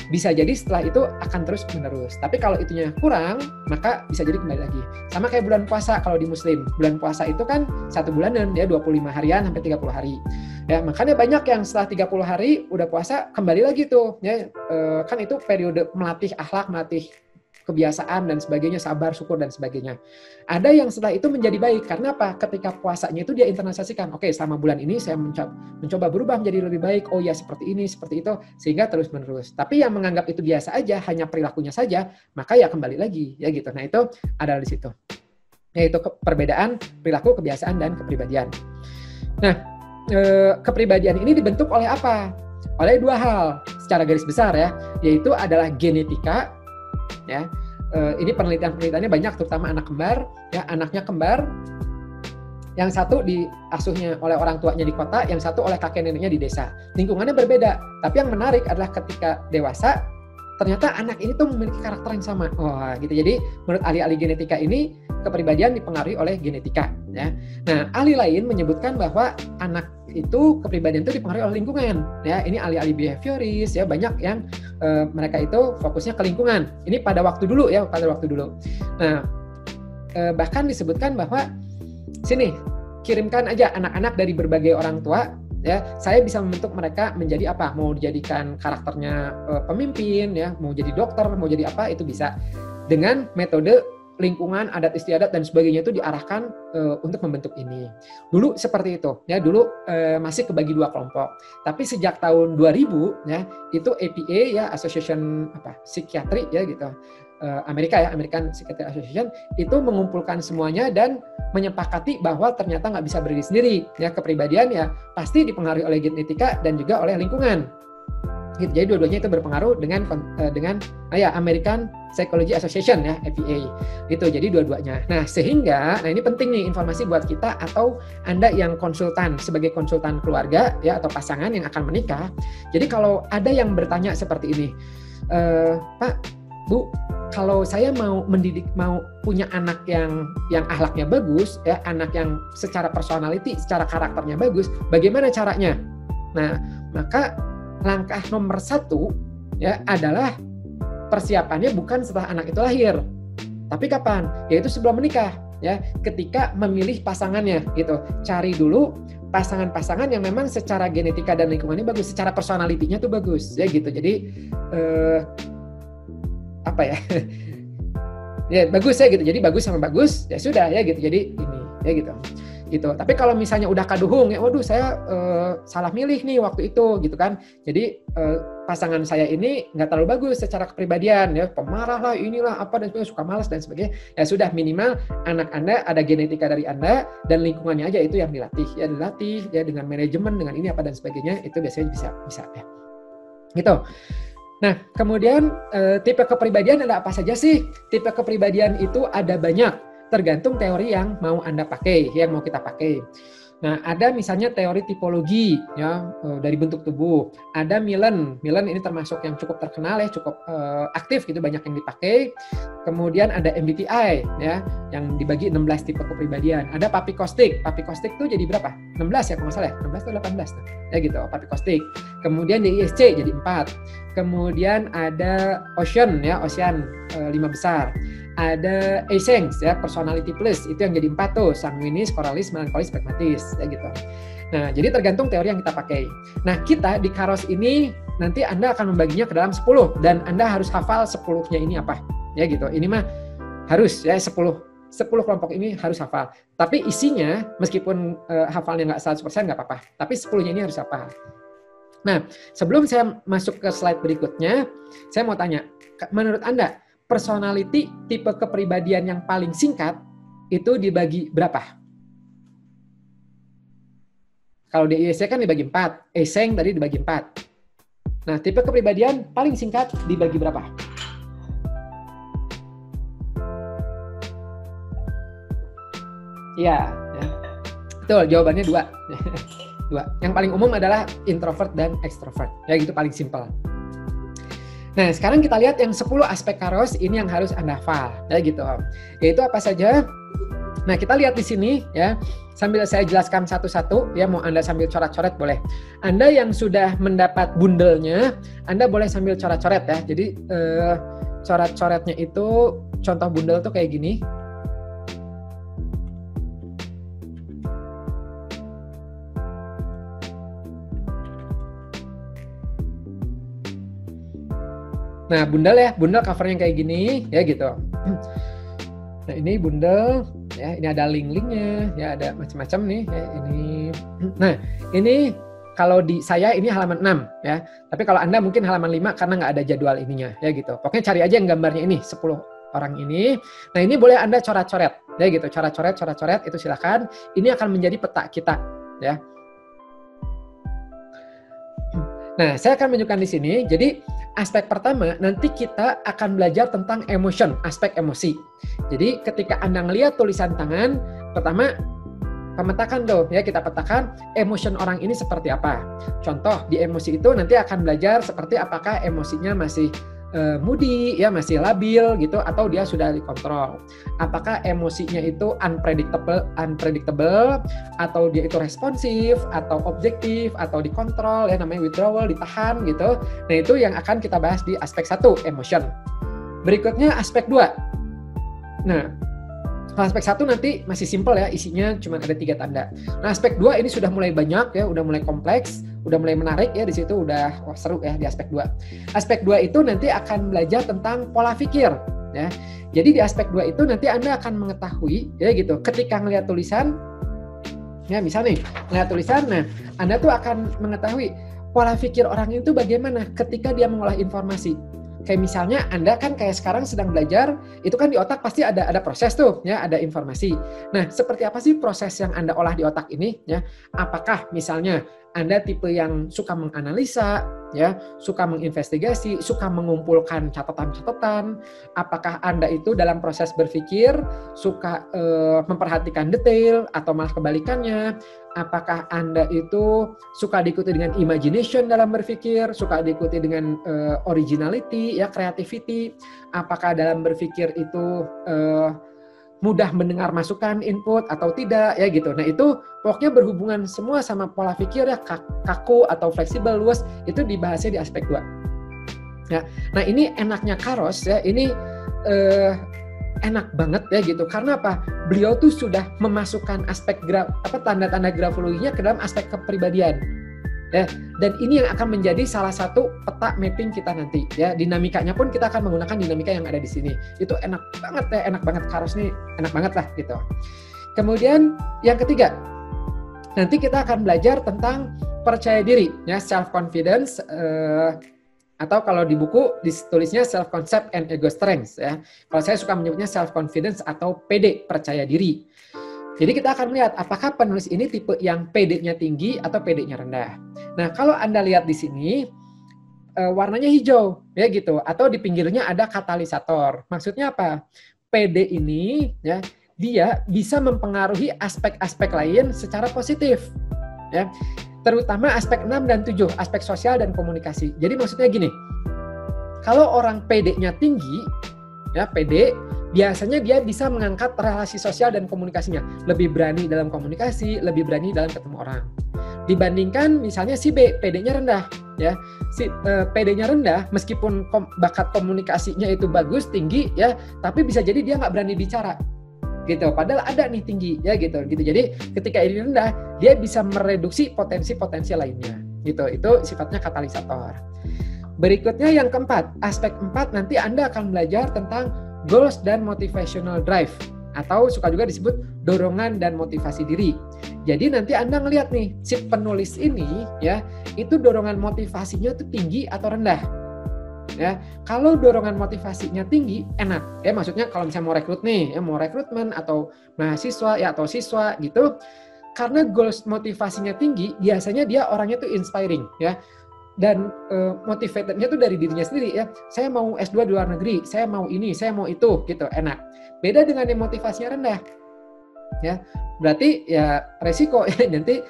bisa jadi setelah itu akan terus menerus. Tapi kalau itunya kurang, maka bisa jadi kembali lagi. Sama kayak bulan puasa kalau di Muslim. Bulan puasa itu kan 1 bulanan, ya 25 harian sampai 30 hari. Ya, makanya banyak yang setelah 30 hari udah puasa kembali lagi tuh. Ya, kan itu periode melatih akhlak, melatih kebiasaan dan sebagainya, sabar, syukur dan sebagainya. Ada yang setelah itu menjadi baik. Karena apa? Ketika puasanya itu dia internalisasikan. Oke, selama bulan ini saya mencoba berubah menjadi lebih baik. Oh ya, seperti ini, seperti itu, sehingga terus menerus. Tapi yang menganggap itu biasa aja, hanya perilakunya saja, maka ya kembali lagi, ya gitu. Nah itu ada di situ. Yaitu perbedaan perilaku, kebiasaan dan kepribadian. Nah, kepribadian ini dibentuk oleh apa? Oleh 2 hal secara garis besar ya, yaitu adalah genetika. Ya, ini penelitiannya banyak, terutama anak kembar, ya anaknya kembar, yang satu diasuhnya oleh orang tuanya di kota, yang satu oleh kakek neneknya di desa. Lingkungannya berbeda, tapi yang menarik adalah ketika dewasa, ternyata anak ini tuh memiliki karakter yang sama. Wah, gitu. Jadi menurut ahli-ahli genetika ini, kepribadian dipengaruhi oleh genetika. Ya. Nah, ahli lain menyebutkan bahwa anak itu kepribadian itu dipengaruhi oleh lingkungan. Ya, ini ahli-ahli behavioris, ya banyak yang mereka itu fokusnya ke lingkungan. Ini pada waktu dulu ya, pada waktu dulu. Nah, bahkan disebutkan bahwa sini kirimkan aja anak-anak dari berbagai orang tua. Ya, saya bisa membentuk mereka menjadi apa? Mau dijadikan karakternya pemimpin, ya, mau jadi dokter, mau jadi apa itu bisa dengan metode lingkungan, adat istiadat dan sebagainya itu diarahkan untuk membentuk ini. Dulu seperti itu, ya dulu masih kebagi dua kelompok. Tapi sejak tahun 2000, ya itu APA ya Association Psikiatri ya gitu. Amerika ya, American Psychiatric Association itu mengumpulkan semuanya dan menyepakati bahwa ternyata nggak bisa berdiri sendiri ya, kepribadian ya pasti dipengaruhi oleh genetika dan juga oleh lingkungan. Gitu. Jadi dua-duanya itu berpengaruh dengan American Psychology Association ya, APA. Itu jadi dua-duanya. Nah, sehingga ini penting nih informasi buat kita atau Anda yang konsultan sebagai konsultan keluarga ya atau pasangan yang akan menikah. Jadi kalau ada yang bertanya seperti ini, Pak, Bu, kalau saya mau mendidik, mau punya anak yang akhlaknya bagus, ya anak yang secara personality, secara karakternya bagus, bagaimana caranya? Nah, maka langkah nomor 1 ya adalah persiapannya bukan setelah anak itu lahir, tapi kapan? Yaitu sebelum menikah, ya ketika memilih pasangannya gitu. Cari dulu pasangan-pasangan yang memang secara genetika dan lingkungannya bagus, secara personalitinya tuh bagus, ya gitu. Jadi ya bagus ya gitu. Jadi bagus sama bagus ya sudah ya gitu. Jadi ini ya gitu. Tapi kalau misalnya udah kaduhung ya, waduh saya salah milih nih waktu itu gitu kan. Jadi pasangan saya ini nggak terlalu bagus secara kepribadian ya, pemarah lah, inilah apa dan sebagainya, suka malas dan sebagainya. Ya sudah, minimal anak Anda ada genetika dari Anda dan lingkungannya aja itu yang dilatih ya dengan manajemen, dengan ini apa dan sebagainya, itu biasanya bisa ya. Gitu. Nah, kemudian tipe kepribadian ada apa saja sih? Tipe kepribadian itu ada banyak. Tergantung teori yang mau Anda pakai, yang mau kita pakai. Nah, ada misalnya teori tipologi ya dari bentuk tubuh. Ada Millen ini termasuk yang cukup terkenal ya, cukup aktif gitu, banyak yang dipakai. Kemudian ada MBTI ya, yang dibagi 16 tipe kepribadian. Ada Papy Kostick tuh jadi berapa? 16 ya kalau nggak salah, 16 atau 18 tuh. Ya gitu, Papy Kostick. Kemudian DISC jadi 4. Kemudian ada Ocean 5 besar. Ada Eysenck ya, personality plus, itu yang jadi 4 tuh, sanguinis, koralis, melankolis, pragmatis ya gitu. Nah, jadi tergantung teori yang kita pakai. Nah, kita di Kairos ini nanti Anda akan membaginya ke dalam 10 dan Anda harus hafal 10-nya ini apa. Ya gitu. Ini mah harus ya 10 kelompok ini harus hafal. Tapi isinya meskipun hafalnya nggak 100% nggak apa-apa. Tapi 10-nya ini harus hafal. Nah, sebelum saya masuk ke slide berikutnya, saya mau tanya, menurut Anda personality tipe kepribadian yang paling singkat itu dibagi berapa? Kalau di ISC kan dibagi 4, Eysenck tadi dibagi 4. Nah, tipe kepribadian paling singkat dibagi berapa? Iya, ya. Betul, jawabannya 2. 2. Yang paling umum adalah introvert dan extrovert. Ya gitu, paling simpel. Nah, sekarang kita lihat yang 10 aspek Kairos ini yang harus Anda hafal, ya gitu. Yaitu apa saja? Nah, kita lihat di sini ya, sambil saya jelaskan satu-satu, ya mau Anda sambil coret-coret boleh. Anda yang sudah mendapat bundelnya, Anda boleh sambil coret-coret ya. Jadi coret-coretnya itu contoh bundel tuh kayak gini. Nah, bundel covernya kayak gini, ya gitu. Nah, ini bundel, ya ini ada link-linknya, ya ada macam-macam nih, ya ini. Nah, ini kalau di saya ini halaman 6, ya. Tapi kalau Anda mungkin halaman 5 karena nggak ada jadwal ininya, ya gitu. Pokoknya cari aja yang gambarnya ini, 10 orang ini. Nah, ini boleh Anda coret-coret, ya gitu. Coret-coret, itu silakan. Ini akan menjadi peta kita, ya. Nah, saya akan menunjukkan di sini. Jadi aspek pertama nanti kita akan belajar tentang emotion, aspek emosi. Jadi ketika Anda ngelihat tulisan tangan, pertama pemetakan tuh ya, kita petakan emotion orang ini seperti apa. Contoh di emosi itu nanti akan belajar seperti apakah emosinya masih moody ya, masih labil gitu, atau dia sudah dikontrol. Apakah emosinya itu unpredictable, atau dia itu responsif, atau objektif, atau dikontrol ya, namanya withdrawal, ditahan gitu. Nah itu yang akan kita bahas di aspek 1, emotion. Berikutnya aspek 2. Nah aspek 1 nanti masih simple ya, isinya cuma ada 3 tanda. Nah aspek 2 ini sudah mulai banyak ya, udah mulai kompleks, udah mulai menarik ya, di situ udah seru ya di aspek 2. Aspek 2 itu nanti akan belajar tentang pola pikir ya. Jadi di aspek 2 itu nanti Anda akan mengetahui ya gitu, ketika ngelihat tulisan ya, misal nih ngelihat tulisan, nah Anda tuh akan mengetahui pola pikir orang itu bagaimana ketika dia mengolah informasi. Kayak misalnya Anda kan kayak sekarang sedang belajar, itu kan di otak pasti ada proses tuh ya, ada informasi. Nah, seperti apa sih proses yang Anda olah di otak ini ya? Apakah misalnya Anda tipe yang suka menganalisa ya, suka menginvestigasi, suka mengumpulkan catatan-catatan? Apakah Anda itu dalam proses berpikir suka memperhatikan detail atau malah kebalikannya? Apakah Anda itu suka diikuti dengan imagination dalam berpikir, suka diikuti dengan originality, ya, creativity? Apakah dalam berpikir itu mudah mendengar masukan, input atau tidak, ya gitu. Nah itu pokoknya berhubungan semua sama pola pikir ya, kaku atau fleksibel, luas, itu dibahasnya di aspek 2. Ya, nah ini enaknya Kairos ya, ini enak banget ya gitu. Karena apa? Beliau tuh sudah memasukkan aspek tanda-tanda grafologinya ke dalam aspek kepribadian. Ya, dan ini yang akan menjadi salah satu peta mapping kita nanti ya. Dinamikanya pun kita akan menggunakan dinamika yang ada di sini. Itu enak banget ya, enak banget Kairos nih, enak banget lah gitu. Kemudian yang ketiga, nanti kita akan belajar tentang percaya diri ya, self confidence, atau kalau di buku ditulisnya self concept and ego strength ya. Kalau saya suka menyebutnya self confidence atau PD, percaya diri. Jadi kita akan melihat apakah penulis ini tipe yang PD-nya tinggi atau PD-nya rendah. Nah, kalau Anda lihat di sini warnanya hijau ya gitu, atau di pinggirnya ada katalisator. Maksudnya apa? PD ini ya, dia bisa mempengaruhi aspek-aspek lain secara positif ya. Terutama aspek 6 dan 7, aspek sosial dan komunikasi. Jadi maksudnya gini, kalau orang PD-nya tinggi, ya PD, biasanya dia bisa mengangkat relasi sosial dan komunikasinya. Lebih berani dalam komunikasi, lebih berani dalam ketemu orang. Dibandingkan misalnya si B, PD-nya rendah. Ya, si PD-nya rendah, meskipun bakat komunikasinya itu bagus, tinggi, ya, tapi bisa jadi dia nggak berani bicara. Gitu, padahal ada nih tinggi ya gitu. Jadi ketika ini rendah, dia bisa mereduksi potensi-potensi lainnya. Gitu, itu sifatnya katalisator. Berikutnya yang keempat, aspek 4 nanti Anda akan belajar tentang goals dan motivational drive, atau suka juga disebut dorongan dan motivasi diri. Jadi nanti Anda ngelihat nih, si penulis ini ya, itu dorongan motivasinya tuh tinggi atau rendah. Ya, kalau dorongan motivasinya tinggi, enak. Ya, maksudnya kalau misalnya mau rekrut nih, ya mau rekrutmen atau mahasiswa ya atau siswa gitu, karena goals motivasinya tinggi, biasanya dia orangnya tuh inspiring ya. Dan motivatednya tuh dari dirinya sendiri ya. Saya mau S2 di luar negeri, saya mau ini, saya mau itu gitu, enak. Beda dengan yang motivasinya rendah. Ya. Berarti ya resiko ya, nanti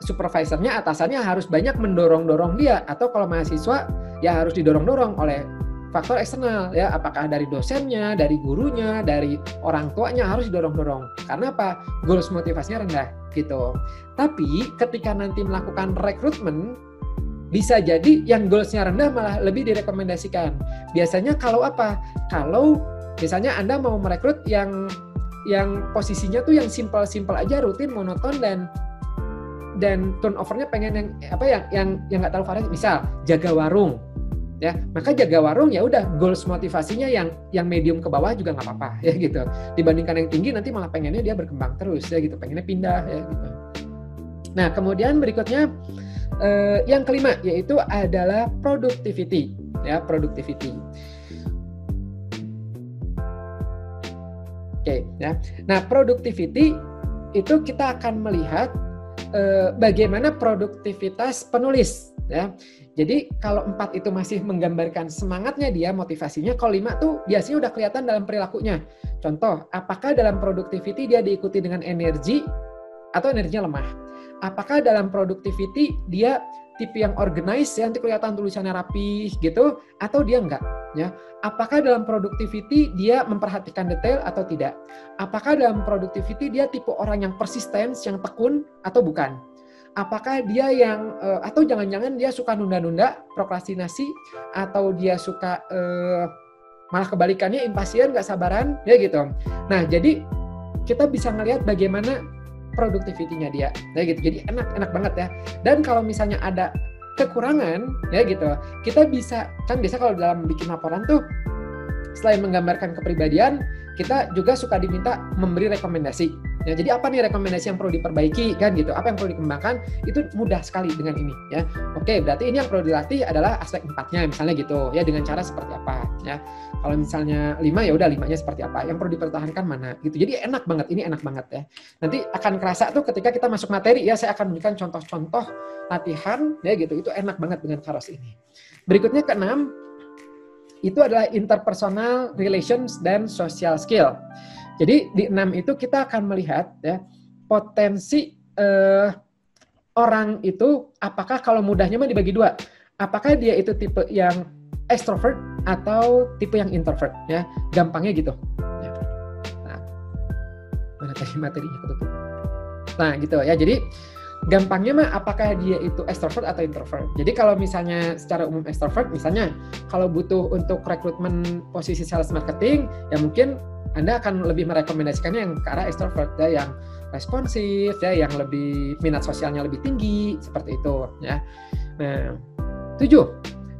supervisornya, atasannya harus banyak mendorong-dorong dia, atau kalau mahasiswa ya harus didorong-dorong oleh faktor eksternal ya, apakah dari dosennya, dari gurunya, dari orang tuanya, harus didorong-dorong. Karena apa? Goals motivasinya rendah gitu. Tapi ketika nanti melakukan rekrutmen, bisa jadi yang goalsnya rendah malah lebih direkomendasikan. Biasanya kalau apa? Kalau misalnya Anda mau merekrut yang posisinya tuh yang simple aja, rutin, monoton, dan turnovernya pengen yang nggak terlalu variasi. Misal jaga warung, ya maka jaga warung ya udah, goals motivasinya yang medium ke bawah juga nggak apa-apa ya gitu. Dibandingkan yang tinggi nanti malah pengennya dia berkembang terus ya gitu, pengennya pindah ya gitu. Nah kemudian berikutnya yang kelima yaitu adalah productivity ya, productivity. Oke ya. Nah, productivity itu kita akan melihat bagaimana produktivitas penulis ya. Jadi kalau 4 itu masih menggambarkan semangatnya dia, motivasinya, kalau 5 tuh biasanya udah kelihatan dalam perilakunya. Contoh, apakah dalam productivity dia diikuti dengan energi atau energinya lemah? Apakah dalam productivity dia tipe yang organized, ya, nanti kelihatan tulisannya rapi gitu, atau dia enggak, ya. Apakah dalam productivity dia memperhatikan detail atau tidak? Apakah dalam productivity dia tipe orang yang persisten, yang tekun atau bukan? Apakah dia yang atau jangan-jangan dia suka nunda-nunda, prokrastinasi, atau dia suka malah kebalikannya, impasien, nggak sabaran, ya gitu. Nah, jadi kita bisa ngelihat bagaimana productivity-nya dia, ya gitu. Jadi enak banget ya. Dan kalau misalnya ada kekurangan, ya gitu, kita bisa, kan biasa kalau dalam bikin laporan tuh, selain menggambarkan kepribadian, kita juga suka diminta memberi rekomendasi. Ya, jadi apa nih rekomendasi yang perlu diperbaiki, kan gitu? Apa yang perlu dikembangkan? Itu mudah sekali dengan ini, ya. Oke, berarti ini yang perlu dilatih adalah aspek 4-nya, misalnya gitu, ya, dengan cara seperti apa, ya. Kalau misalnya 5, ya udah 5-nya seperti apa? Yang perlu dipertahankan mana, gitu. Jadi enak banget, ini enak banget ya. Nanti akan kerasa tuh ketika kita masuk materi, ya, saya akan memberikan contoh-contoh latihan, ya gitu. Itu enak banget dengan Kairos ini. Berikutnya ke-6, itu adalah interpersonal relations dan social skill. Jadi di 6 itu kita akan melihat, ya, potensi orang itu apakah kalau mudahnya mah dibagi 2. Apakah dia itu tipe yang extrovert atau tipe yang introvert, ya. Gampangnya gitu. Ya. Nah, mana tadi materinya ketutup. Nah, gitu ya. Jadi gampangnya mah apakah dia itu extrovert atau introvert. Jadi kalau misalnya secara umum extrovert, misalnya kalau butuh untuk rekrutmen posisi sales marketing, ya mungkin Anda akan lebih merekomendasikannya yang ke arah extrovert, ya, yang responsif, ya, yang lebih minat sosialnya lebih tinggi, seperti itu, ya. Nah, 7.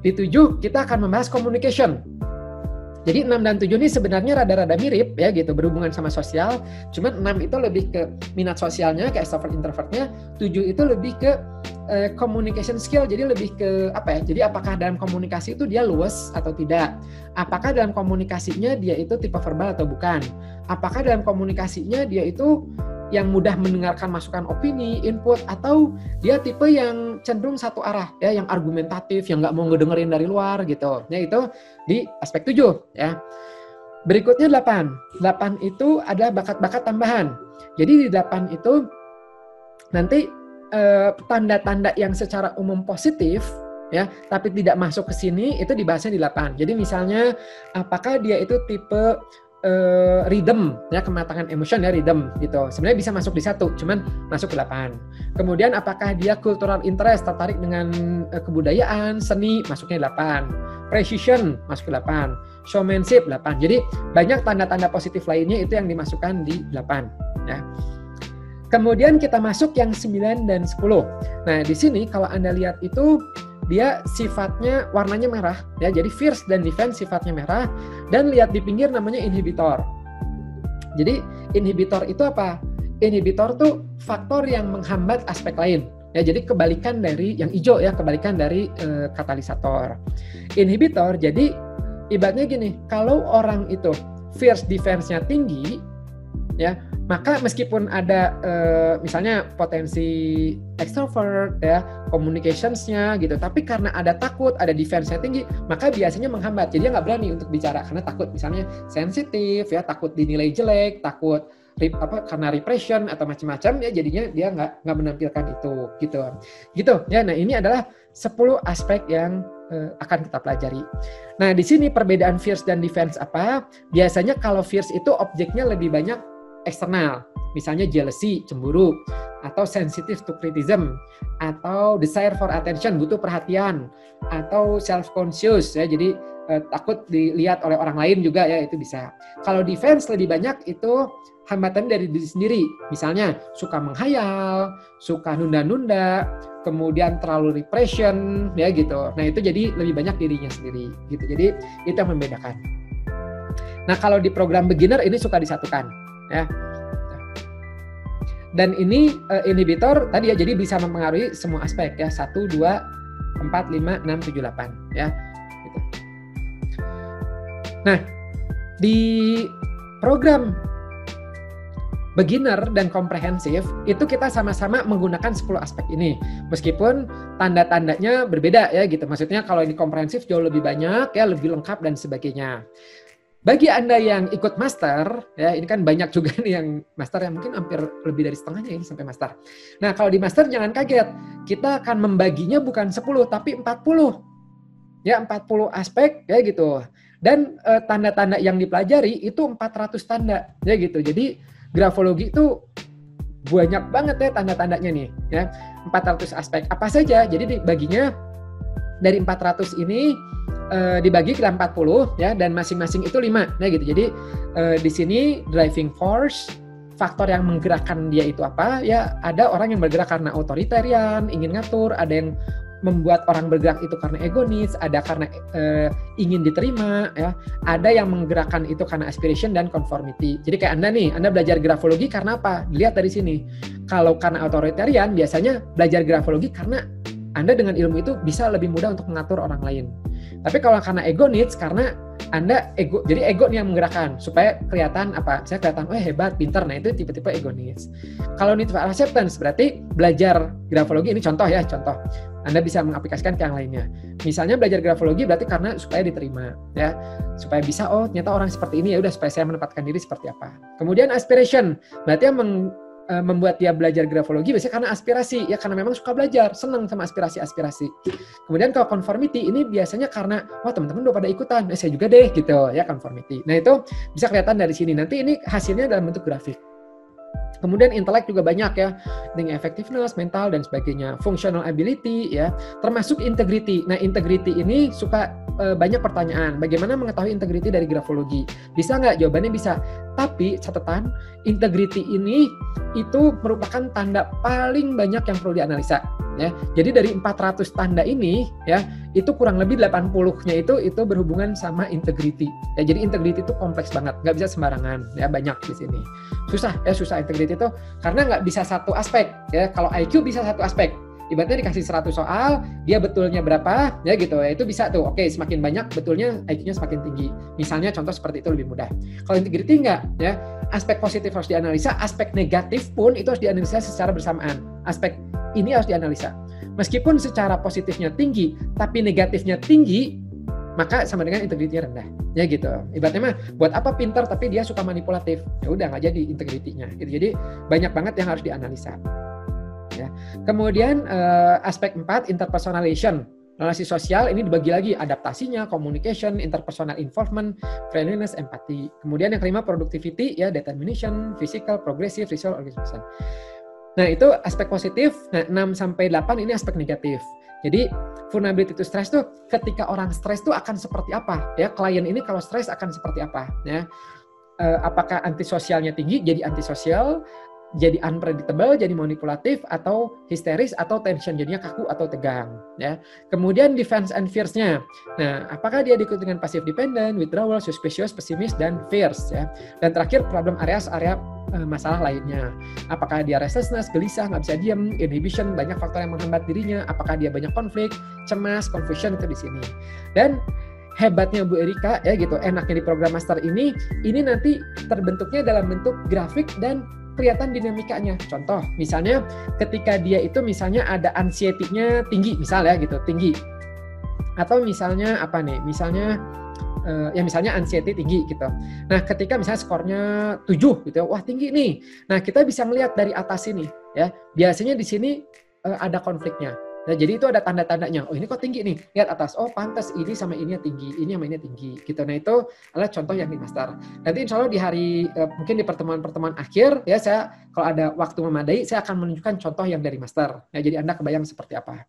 Di 7 kita akan membahas communication. Jadi 6 dan 7 ini sebenarnya rada-rada mirip, ya gitu, berhubungan sama sosial. Cuman 6 itu lebih ke minat sosialnya, ke extrovert introvertnya. 7 itu lebih ke communication skill, jadi lebih ke apa ya? Jadi apakah dalam komunikasi itu dia luwes atau tidak? Apakah dalam komunikasinya dia itu tipe verbal atau bukan? Apakah dalam komunikasinya dia itu yang mudah mendengarkan masukan opini, input, atau dia tipe yang cenderung satu arah, ya, yang argumentatif, yang nggak mau ngedengerin dari luar gitu. Ya, itu di aspek 7, ya. Berikutnya 8. 8 itu adalah bakat-bakat tambahan. Jadi di 8 itu nanti tanda-tanda yang secara umum positif, ya, tapi tidak masuk ke sini, itu dibahasnya di 8. Jadi misalnya apakah dia itu tipe rhythm, ya, kematangan emotion, ya, rhythm gitu. Sebenarnya bisa masuk di 1, cuman masuk ke 8. Kemudian apakah dia cultural interest, tertarik dengan kebudayaan, seni, masuknya 8. Precision masuk ke 8. Showmanship 8. Jadi banyak tanda-tanda positif lainnya itu yang dimasukkan di 8, ya. Kemudian kita masuk yang 9 dan 10. Nah, di sini kalau Anda lihat itu dia sifatnya warnanya merah, ya. Jadi fierce dan defense sifatnya merah, dan lihat di pinggir namanya inhibitor. Jadi inhibitor itu apa? Inhibitor tuh faktor yang menghambat aspek lain. Ya, jadi kebalikan dari yang hijau, ya, kebalikan dari katalisator. Inhibitor jadi ibaratnya gini, kalau orang itu fierce defense-nya tinggi, ya, maka meskipun ada misalnya potensi extrovert, ya, communications-nya gitu, tapi karena ada takut, ada defense-nya tinggi, maka biasanya menghambat. Jadi dia nggak berani untuk bicara karena takut, misalnya sensitif, ya, takut dinilai jelek, takut karena repression atau macam-macam, ya, jadinya dia nggak menampilkan itu gitu ya. Nah, ini adalah 10 aspek yang akan kita pelajari. Nah, di sini perbedaan fierce dan defense apa? Biasanya kalau fierce itu objeknya lebih banyak eksternal, misalnya jealousy, cemburu, atau sensitive to criticism, atau desire for attention, butuh perhatian, atau self-conscious, ya, jadi takut dilihat oleh orang lain juga, ya, itu bisa. Kalau defense lebih banyak itu hambatan dari diri sendiri, misalnya suka menghayal, suka nunda-nunda, kemudian terlalu repression, ya gitu. Nah, itu jadi lebih banyak dirinya sendiri, gitu. Jadi itu yang membedakan. Nah, kalau di program beginner ini suka disatukan, ya. Dan ini inhibitor tadi, ya, jadi bisa mempengaruhi semua aspek, ya, 1, 2, 4, 5, 6, 7, 8, ya. Gitu. Nah, di program beginner dan komprehensif itu kita sama-sama menggunakan 10 aspek ini. Meskipun tanda-tandanya berbeda ya gitu. Maksudnya kalau ini komprehensif jauh lebih banyak ya, lebih lengkap dan sebagainya. Bagi Anda yang ikut master, ya ini kan banyak juga nih yang master yang mungkin hampir lebih dari setengahnya ini sampai master. Nah kalau di master jangan kaget, kita akan membaginya bukan 10 tapi 40. Ya 40 aspek ya gitu. Dan tanda-tanda yang dipelajari itu 400 tanda ya gitu. Jadi grafologi itu banyak banget ya tanda-tandanya nih ya. 400 aspek. Apa saja? Jadi dibaginya dari 400 ini dibagi ke dalam 40 ya, dan masing-masing itu 5 ya gitu. Jadi di sini driving force, faktor yang menggerakkan dia itu apa ya, ada orang yang bergerak karena otoritarian, ingin ngatur, ada yang membuat orang bergerak itu karena egois, ada karena ingin diterima ya, ada yang menggerakkan itu karena aspiration dan conformity. Jadi kayak Anda nih, Anda belajar grafologi karena apa? Dilihat dari sini. Kalau karena otoritarian, biasanya belajar grafologi karena Anda dengan ilmu itu bisa lebih mudah untuk mengatur orang lain. Tapi kalau karena ego needs, karena Anda ego, jadi ego nih yang menggerakkan supaya kelihatan apa? Saya kelihatan, hebat, pintar. Nah itu tipe-tipe ego needs. Kalau need for acceptance berarti belajar grafologi, ini contoh ya, contoh. Anda bisa mengaplikasikan ke yang lainnya. Misalnya belajar grafologi berarti karena supaya diterima, ya, supaya bisa ternyata orang seperti ini, ya udah supaya saya menempatkan diri seperti apa. Kemudian aspiration berarti yang membuat dia belajar grafologi biasanya karena aspirasi, ya karena memang suka belajar, senang sama aspirasi-aspirasi. Kemudian kalau conformity ini biasanya karena teman-teman udah pada ikutan, saya juga deh gitu ya, conformity. Nah itu bisa kelihatan dari sini. Nanti ini hasilnya dalam bentuk grafik. Kemudian intelek juga banyak ya, dengan effectiveness, mental dan sebagainya, functional ability ya, termasuk integrity. Nah integrity ini suka banyak pertanyaan, bagaimana mengetahui integrity dari grafologi? Bisa nggak? Jawabannya bisa. Tapi catatan, integrity ini itu merupakan tanda paling banyak yang perlu dianalisa. Ya, jadi dari 400 tanda ini ya, itu kurang lebih 80-nya itu berhubungan sama integrity. Ya, jadi integrity itu kompleks banget, nggak bisa sembarangan. Ya, banyak di sini. Susah integrity itu karena nggak bisa satu aspek. Ya, kalau IQ bisa satu aspek. Ibaratnya dikasih 100 soal, dia betulnya berapa, ya gitu. Ya, itu bisa tuh. Oke, semakin banyak betulnya, IQ-nya semakin tinggi. Misalnya contoh seperti itu lebih mudah. Kalau integrity enggak, ya. Aspek positif harus dianalisa, aspek negatif pun itu harus dianalisa secara bersamaan. Aspek ini harus dianalisa. Meskipun secara positifnya tinggi, tapi negatifnya tinggi, maka sama dengan integritinya rendah. Ya gitu. Ibaratnya mah buat apa pintar tapi dia suka manipulatif. Ya udah nggak jadi integritinya. Gitu. Jadi banyak banget yang harus dianalisa. Ya. Kemudian aspek 4 interpersonalization, relasi sosial ini dibagi lagi adaptasinya, communication, interpersonal involvement, friendliness, empathy. Kemudian yang kelima productivity ya, determination, physical, progressive, result organization. Nah itu aspek positif. Nah 6 sampai 8 ini aspek negatif. Jadi vulnerability to stress tuh ketika orang stres tuh akan seperti apa ya, klien ini kalau stres akan seperti apa ya, apakah antisosialnya tinggi jadi antisosial, jadi unpredictable, jadi manipulatif, atau histeris, atau tension, jadinya kaku atau tegang. Ya. Kemudian defense and fears-nya. Nah, apakah dia diikuti dengan passive dependent, withdrawal, suspicious, pessimis, dan fears. Ya. Dan terakhir problem area masalah lainnya. Apakah dia restlessness, gelisah, nggak bisa diam, inhibition, banyak faktor yang menghambat dirinya. Apakah dia banyak konflik, cemas, confusion, itu di sini. Dan hebatnya Bu Erika ya gitu, enaknya di program master ini nanti terbentuknya dalam bentuk grafik dan kelihatan dinamikanya. Contoh, misalnya ketika dia itu misalnya ada anxiety-nya tinggi, misalnya gitu, tinggi. Atau misalnya apa nih? Misalnya misalnya anxiety tinggi gitu. Nah, ketika misalnya skornya 7 gitu, wah tinggi nih. Nah, kita bisa melihat dari atas sini ya. Biasanya di sini ada konfliknya. Nah, jadi itu ada tanda-tandanya. Oh, ini kok tinggi nih. Lihat atas. Oh, pantas ini sama ininya tinggi, ini sama ininya tinggi. Gitu. Nah, itu adalah contoh yang di master. Nanti insya Allah di hari, mungkin di pertemuan-pertemuan akhir, ya saya kalau ada waktu memadai, saya akan menunjukkan contoh yang dari master. Ya, jadi Anda kebayang seperti apa.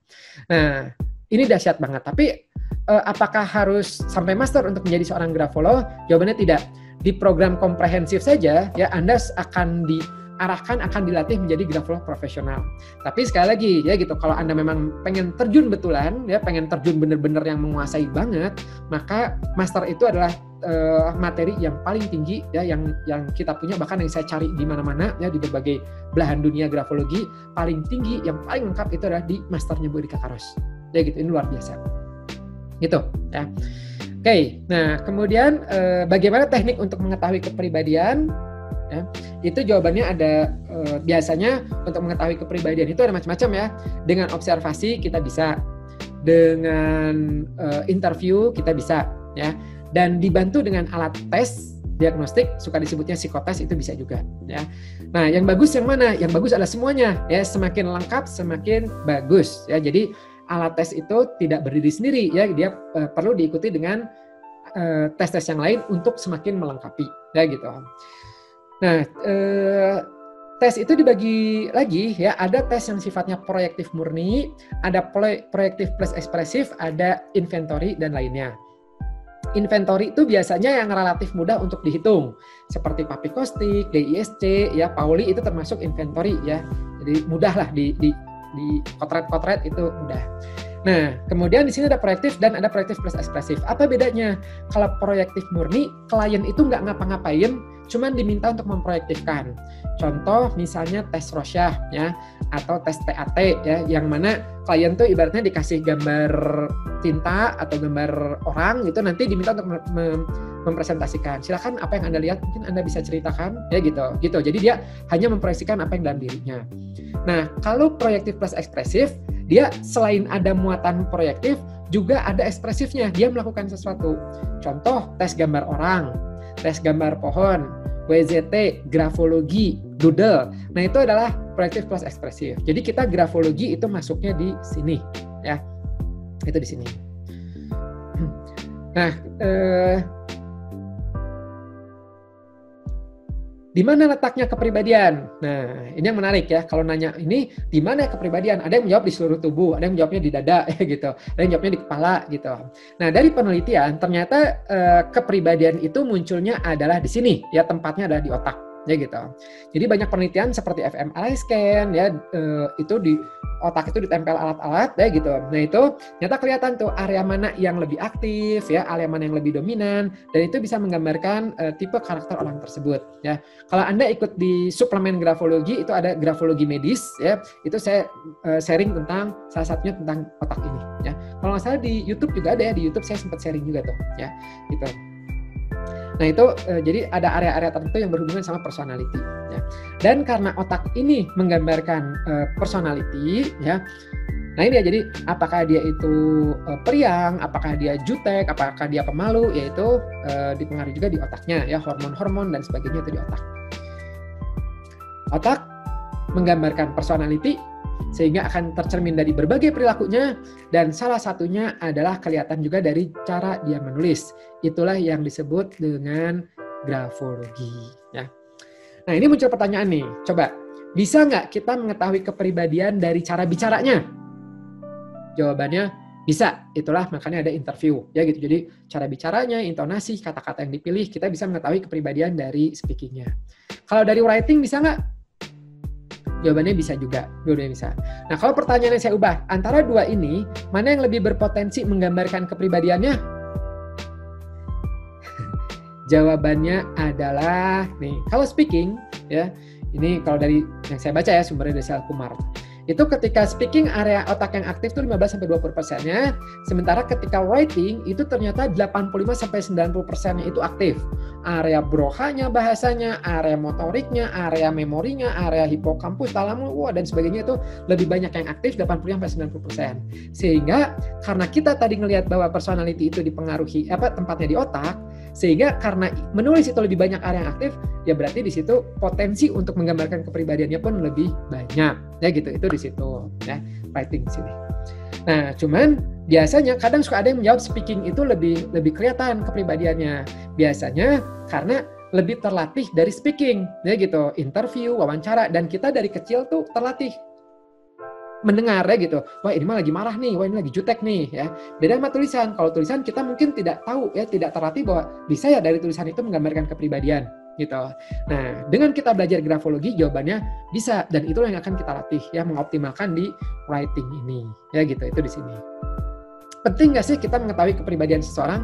Nah, ini dahsyat banget. Tapi, apakah harus sampai master untuk menjadi seorang grafolog? Jawabannya tidak. Di program komprehensif saja, ya Anda akan akan dilatih menjadi grafolog profesional. Tapi sekali lagi ya gitu, kalau Anda memang pengen terjun betulan ya, pengen terjun bener-bener yang menguasai banget, maka master itu adalah materi yang paling tinggi ya, yang kita punya, bahkan yang saya cari di mana-mana ya, di berbagai belahan dunia grafologi, paling tinggi, yang paling lengkap itu adalah di masternya Bu Erika Karos. Ya gitu, ini luar biasa. Gitu ya. Oke, nah kemudian bagaimana teknik untuk mengetahui kepribadian? ya. Itu jawabannya ada biasanya untuk mengetahui kepribadian itu ada macam-macam ya. Dengan observasi kita bisa, dengan interview kita bisa ya, dan dibantu dengan alat tes diagnostik, suka disebutnya psikotes, itu bisa juga ya. Nah, yang bagus yang mana? Yang bagus adalah semuanya ya, semakin lengkap semakin bagus ya. Jadi alat tes itu tidak berdiri sendiri ya, dia perlu diikuti dengan tes-tes yang lain untuk semakin melengkapi ya gitu. Nah, tes itu dibagi lagi ya, ada tes yang sifatnya proyektif murni, ada proyektif plus ekspresif, ada inventory dan lainnya. Inventory itu biasanya yang relatif mudah untuk dihitung, seperti Papikostik, DISC, ya Pauli itu termasuk inventory ya. Jadi mudah lah di kotret-kotret itu mudah. Nah, kemudian di sini ada proyektif dan ada proyektif plus ekspresif. Apa bedanya? Kalau proyektif murni, klien itu nggak ngapa-ngapain, cuman diminta untuk memproyektifkan. Contoh misalnya tes Rorschach ya, atau tes TAT ya, yang mana klien tuh ibaratnya dikasih gambar tinta atau gambar orang gitu, nanti diminta untuk mempresentasikan. Silakan apa yang Anda lihat mungkin Anda bisa ceritakan ya gitu. Jadi dia hanya memproyeksikan apa yang dalam dirinya. Nah, kalau proyektif plus ekspresif, dia selain ada muatan proyektif juga ada ekspresifnya, dia melakukan sesuatu. Contoh tes gambar orang, tes gambar pohon, WZT, grafologi, doodle. Nah, itu adalah proyektif plus ekspresif. Jadi kita grafologi itu masuknya di sini ya. Itu di sini. Nah, di mana letaknya kepribadian? Nah, ini yang menarik ya. Kalau nanya ini di mana kepribadian? Ada yang menjawab di seluruh tubuh, ada yang menjawabnya di dada ya gitu. Ada yang jawabnya di kepala gitu. Nah, dari penelitian ternyata kepribadian itu munculnya adalah di sini ya, tempatnya adalah di otak ya gitu. Jadi banyak penelitian seperti fMRI scan ya, itu di otak itu ditempel alat-alat ya gitu. Nah, itu ternyata kelihatan tuh area mana yang lebih aktif ya, area mana yang lebih dominan, dan itu bisa menggambarkan tipe karakter orang tersebut ya. Kalau Anda ikut di suplemen grafologi, itu ada grafologi medis ya, itu saya sharing tentang salah satunya tentang otak ini ya. Kalau nggak salah di YouTube juga ada ya, di YouTube saya sempat sharing juga tuh ya gitu. Nah, itu jadi ada area-area tertentu yang berhubungan sama personality ya. Dan karena otak ini menggambarkan personality ya. Nah, ini dia, jadi apakah dia itu periang, apakah dia jutek, apakah dia pemalu, yaitu dipengaruhi juga di otaknya ya, hormon-hormon dan sebagainya itu di otak. Otak menggambarkan personality sehingga akan tercermin dari berbagai perilakunya, dan salah satunya adalah kelihatan juga dari cara dia menulis. Itulah yang disebut dengan grafologi ya. Nah, ini muncul pertanyaan nih, coba bisa nggak kita mengetahui kepribadian dari cara bicaranya? Jawabannya bisa, itulah makanya ada interview ya gitu. Jadi cara bicaranya, intonasi, kata-kata yang dipilih, kita bisa mengetahui kepribadian dari speakingnya. Kalau dari writing bisa nggak? Jawabannya bisa juga, dua-duanya bisa. Nah, kalau pertanyaannya saya ubah, antara dua ini, mana yang lebih berpotensi menggambarkan kepribadiannya? Jawabannya adalah, nih, kalau speaking, ya, ini kalau dari yang saya baca ya, sumbernya dari Sel Kumar. Itu ketika speaking area otak yang aktif itu 15-20%-nya, sementara ketika writing itu ternyata 85-90%-nya itu aktif. Area brohanya bahasanya, area motoriknya, area memorinya, area hipokampus, talamus, dan sebagainya itu lebih banyak yang aktif, 80-90%. Sehingga karena kita tadi ngelihat bahwa personality itu dipengaruhi tempatnya di otak, sehingga karena menulis itu lebih banyak area yang aktif, ya berarti di situ potensi untuk menggambarkan kepribadiannya pun lebih banyak. Ya gitu, itu di situ ya, writing di sini. Nah, cuman biasanya kadang suka ada yang menjawab speaking itu lebih kelihatan kepribadiannya. Biasanya karena lebih terlatih dari speaking, ya gitu, interview, wawancara, dan kita dari kecil tuh terlatih mendengar ya gitu. Wah, ini mah lagi marah nih, wah ini lagi jutek nih ya. Beda sama tulisan. Kalau tulisan kita mungkin tidak tahu ya, tidak terlatih bahwa bisa ya dari tulisan itu menggambarkan kepribadian gitu. Nah, dengan kita belajar grafologi jawabannya bisa, dan itulah yang akan kita latih ya, mengoptimalkan di writing ini. Ya gitu, itu di sini. Penting nggak sih kita mengetahui kepribadian seseorang?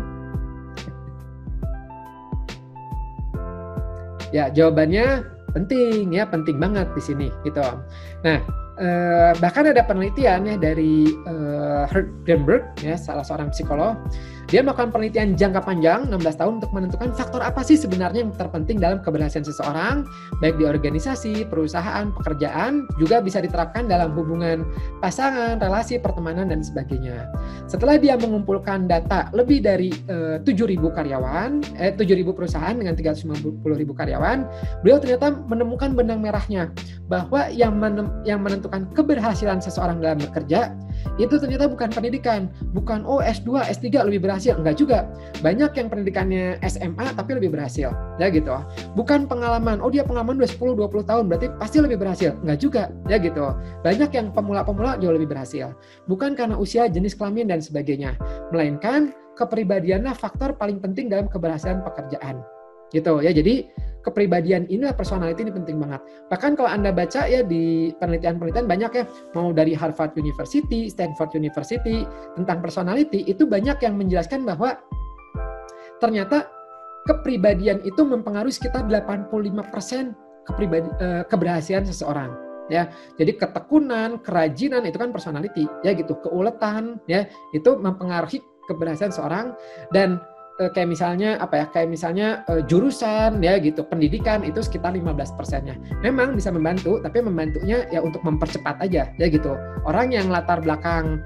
Ya, jawabannya penting ya, penting banget di sini gitu. Nah, bahkan ada penelitian ya dari Herdenberg ya, salah seorang psikolog. Dia melakukan penelitian jangka panjang 16 tahun untuk menentukan faktor apa sih sebenarnya yang terpenting dalam keberhasilan seseorang, baik di organisasi, perusahaan, pekerjaan, juga bisa diterapkan dalam hubungan pasangan, relasi, pertemanan, dan sebagainya. Setelah dia mengumpulkan data lebih dari 7.000 perusahaan dengan 350.000 karyawan, beliau ternyata menemukan benang merahnya bahwa yang menentukan keberhasilan seseorang dalam bekerja itu ternyata bukan pendidikan, bukan S2, S3 lebih berhasil, enggak juga. Banyak yang pendidikannya SMA tapi lebih berhasil, ya gitu. Bukan pengalaman, dia pengalaman udah 10-20 tahun berarti pasti lebih berhasil, enggak juga, ya gitu. Banyak yang pemula-pemula jauh lebih berhasil. Bukan karena usia, jenis kelamin dan sebagainya, melainkan kepribadianlah faktor paling penting dalam keberhasilan pekerjaan. Gitu ya. Jadi kepribadian inilah, personality ini penting banget. Bahkan kalau Anda baca ya di penelitian-penelitian banyak ya, mau dari Harvard University, Stanford University tentang personality, itu banyak yang menjelaskan bahwa ternyata kepribadian itu mempengaruhi sekitar 85% keberhasilan seseorang. Ya, jadi ketekunan, kerajinan itu kan personality, ya gitu, keuletan, ya itu mempengaruhi keberhasilan seorang. Dan kayak misalnya jurusan ya gitu, pendidikan itu sekitar 15%-nya. Memang bisa membantu, tapi membantunya ya untuk mempercepat aja ya gitu. Orang yang latar belakang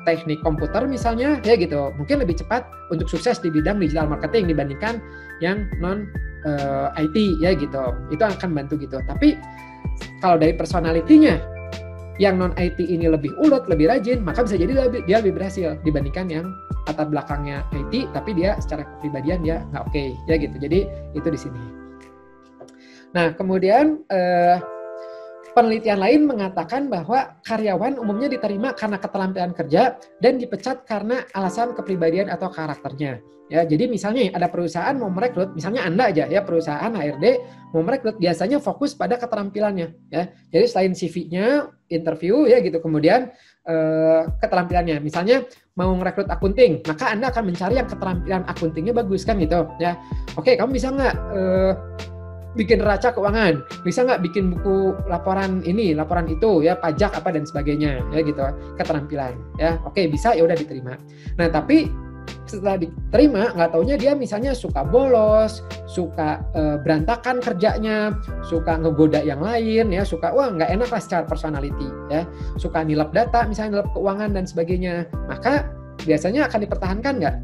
teknik komputer misalnya ya gitu, mungkin lebih cepat untuk sukses di bidang digital marketing dibandingkan yang non IT ya gitu. Itu akan bantu gitu. Tapi kalau dari personality-nya yang non IT ini lebih ulet, lebih rajin, maka bisa jadi dia lebih berhasil dibandingkan yang latar belakangnya IT tapi dia secara kepribadian dia nggak oke, ya gitu. Jadi itu di sini. Nah kemudian penelitian lain mengatakan bahwa karyawan umumnya diterima karena keterampilan kerja dan dipecat karena alasan kepribadian atau karakternya. Ya, jadi misalnya ada perusahaan mau merekrut, misalnya Anda aja ya, perusahaan HRD mau merekrut, biasanya fokus pada keterampilannya ya. Jadi selain CV-nya, interview ya gitu, kemudian keterampilannya. Misalnya mau merekrut akunting, maka Anda akan mencari yang keterampilan akuntingnya bagus kan gitu ya. Oke, kamu bisa nggak bikin neraca keuangan, bisa nggak bikin buku laporan ini, laporan itu ya, pajak apa dan sebagainya ya gitu, keterampilan ya. Oke, bisa, ya udah diterima. Nah tapi setelah diterima, nggak taunya dia misalnya suka bolos, suka berantakan kerjanya, suka ngegoda yang lain ya, suka nggak enak lah secara personality ya, suka nilep data misalnya, nilep keuangan dan sebagainya, maka biasanya akan dipertahankan nggak?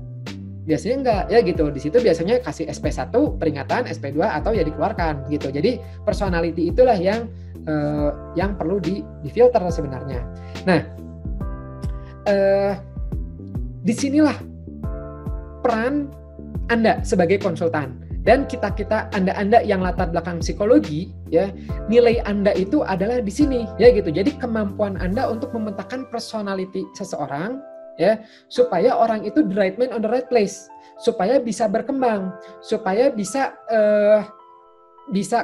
Biasanya enggak ya gitu. Di situ biasanya kasih SP1 peringatan, SP2 atau ya dikeluarkan gitu. Jadi personality itulah yang perlu difilter sebenarnya. Nah, disinilah peran Anda sebagai konsultan dan kita Anda yang latar belakang psikologi ya, nilai Anda itu adalah di sini ya gitu. Jadi kemampuan Anda untuk memetakan personality seseorang ya, supaya orang itu the right man on the right place, supaya bisa berkembang, supaya bisa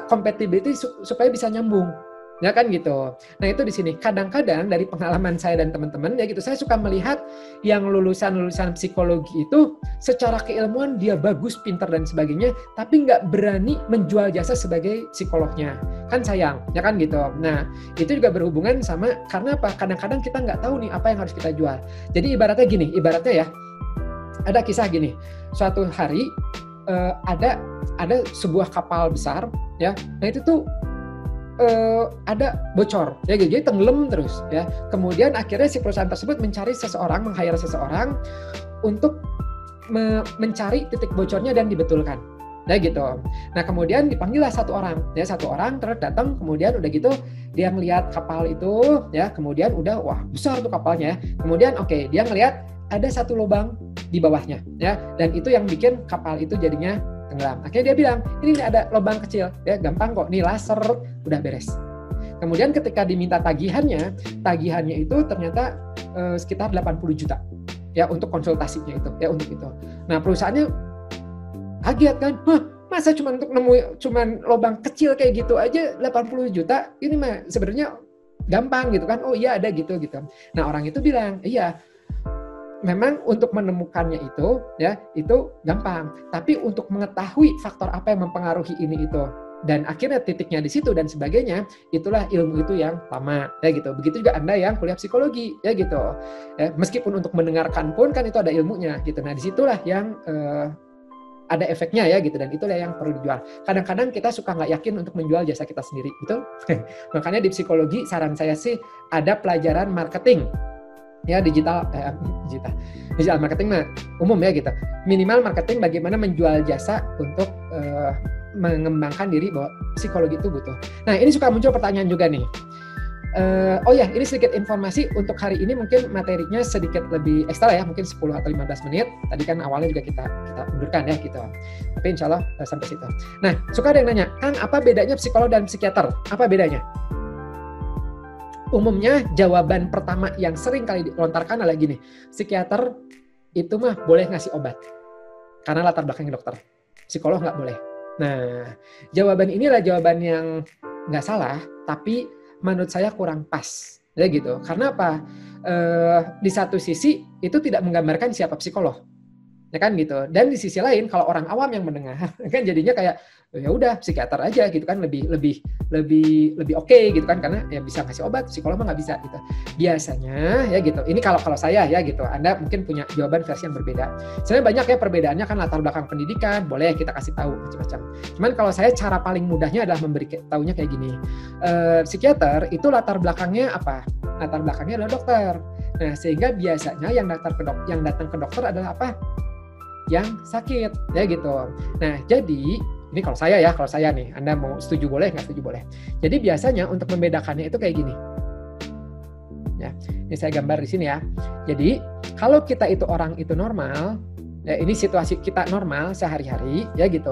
compatibility, supaya bisa nyambung, ya kan gitu. Nah itu di sini. Kadang-kadang dari pengalaman saya dan teman-teman ya gitu, saya suka melihat yang lulusan psikologi itu secara keilmuan dia bagus, pintar dan sebagainya, tapi nggak berani menjual jasa sebagai psikolognya. Kan sayang, ya kan gitu. Nah itu juga berhubungan sama, karena apa? Kadang-kadang kita nggak tahu nih apa yang harus kita jual. Jadi ibaratnya ya, ada kisah gini. Suatu hari ada sebuah kapal besar ya. Nah itu tuh ada bocor ya, jadi tenggelam terus ya. Kemudian akhirnya si perusahaan tersebut meng-hire seseorang untuk mencari titik bocornya dan dibetulkan. Nah gitu. Nah kemudian dipanggillah satu orang terus datang, kemudian udah gitu dia ngelihat kapal itu ya, kemudian udah wah besar tuh kapalnya. Kemudian dia ngelihat ada satu lubang di bawahnya ya, dan itu yang bikin kapal itu jadinya tenggelam. Akhirnya dia bilang, ini ada lubang kecil ya, gampang kok, nih laser udah beres. Kemudian ketika diminta tagihannya itu ternyata sekitar 80 juta ya untuk konsultasinya itu ya, untuk itu. Nah perusahaannya kaget kan, masa cuma untuk lubang kecil kayak gitu aja 80 juta, ini mah sebenarnya gampang gitu kan. Oh iya ada gitu. Nah orang itu bilang, iya memang untuk menemukannya itu ya itu gampang, tapi untuk mengetahui faktor apa yang mempengaruhi ini itu dan akhirnya titiknya di situ dan sebagainya, itulah ilmu itu yang lama, ya gitu. Begitu juga Anda yang kuliah psikologi, ya gitu. Ya, meskipun untuk mendengarkan pun kan itu ada ilmunya, gitu. Nah, disitulah yang ada efeknya ya gitu, dan itulah yang perlu dijual. Kadang-kadang kita suka nggak yakin untuk menjual jasa kita sendiri, betul? Makanya di psikologi saran saya sih ada pelajaran marketing. Ya digital marketing mah umum ya gitu. Minimal marketing bagaimana menjual jasa untuk mengembangkan diri bahwa psikologi itu butuh. Nah ini suka muncul pertanyaan juga nih. Oh ya, ini sedikit informasi untuk hari ini, mungkin materinya sedikit lebih ekstra ya, mungkin 10 atau 15 menit. Tadi kan awalnya juga kita undurkan ya gitu. Tapi insya Allah sampai situ. Nah, suka ada yang nanya, Kang, apa bedanya psikolog dan psikiater? Apa bedanya? Umumnya jawaban pertama yang sering kali dilontarkan adalah gini, psikiater itu mah boleh ngasih obat karena latar belakangnya dokter, psikolog nggak boleh. Nah, jawaban ini adalah jawaban yang nggak salah, tapi menurut saya kurang pas, ya gitu. Karena apa? Di satu sisi itu tidak menggambarkan siapa psikolog, ya kan gitu. Dan di sisi lain kalau orang awam yang mendengar kan jadinya kayak ya udah psikiater aja gitu kan, lebih oke gitu kan, karena ya bisa ngasih obat, psikolog mah nggak bisa gitu biasanya ya gitu. Ini kalau saya ya gitu, Anda mungkin punya jawaban versi yang berbeda. Sebenarnya banyak ya perbedaannya kan, latar belakang pendidikan boleh kita kasih tahu macam-macam. Cuman kalau saya cara paling mudahnya adalah memberi tahunya kayak gini. Psikiater itu latar belakangnya apa? Latar belakangnya adalah dokter. Nah sehingga biasanya yang datang ke dokter adalah apa? Yang sakit ya gitu. Nah jadi ini kalau saya nih, Anda mau setuju boleh, nggak setuju boleh. Jadi biasanya untuk membedakannya itu kayak gini. Ya, ini saya gambar di sini ya. Jadi kalau kita itu orang itu normal, ya ini situasi kita normal sehari-hari, ya gitu.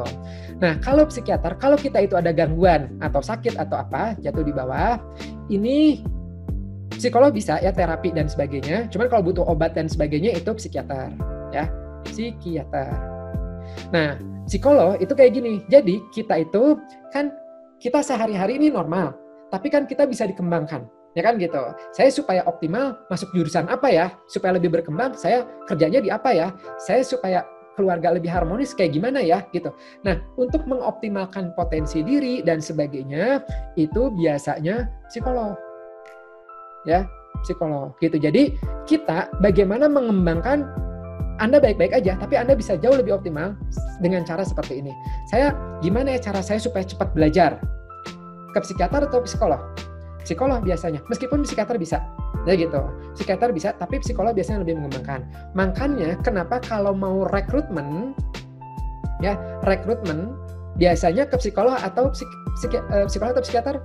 Nah kalau psikiater, kalau kita itu ada gangguan atau sakit atau apa, jatuh di bawah, ini psikolog bisa ya terapi dan sebagainya. Cuman kalau butuh obat dan sebagainya itu psikiater, ya psikiater. Nah psikolog itu kayak gini, jadi kita itu kan kita sehari-hari ini normal, tapi kan kita bisa dikembangkan, ya kan gitu. Saya supaya optimal masuk jurusan apa ya, supaya lebih berkembang, saya kerjanya di apa ya, saya supaya keluarga lebih harmonis kayak gimana ya gitu. Nah untuk mengoptimalkan potensi diri dan sebagainya itu biasanya psikolog, ya psikolog gitu. Jadi kita bagaimana mengembangkan Anda baik-baik aja, tapi Anda bisa jauh lebih optimal dengan cara seperti ini. Gimana ya cara saya supaya cepat belajar? Ke psikiater atau psikolog? Psikolog biasanya, meskipun psikiater bisa, ya gitu. Psikiater bisa, tapi psikolog biasanya lebih mengembangkan. Makanya kenapa kalau mau rekrutmen biasanya ke psikolog atau psikolog atau psikiater?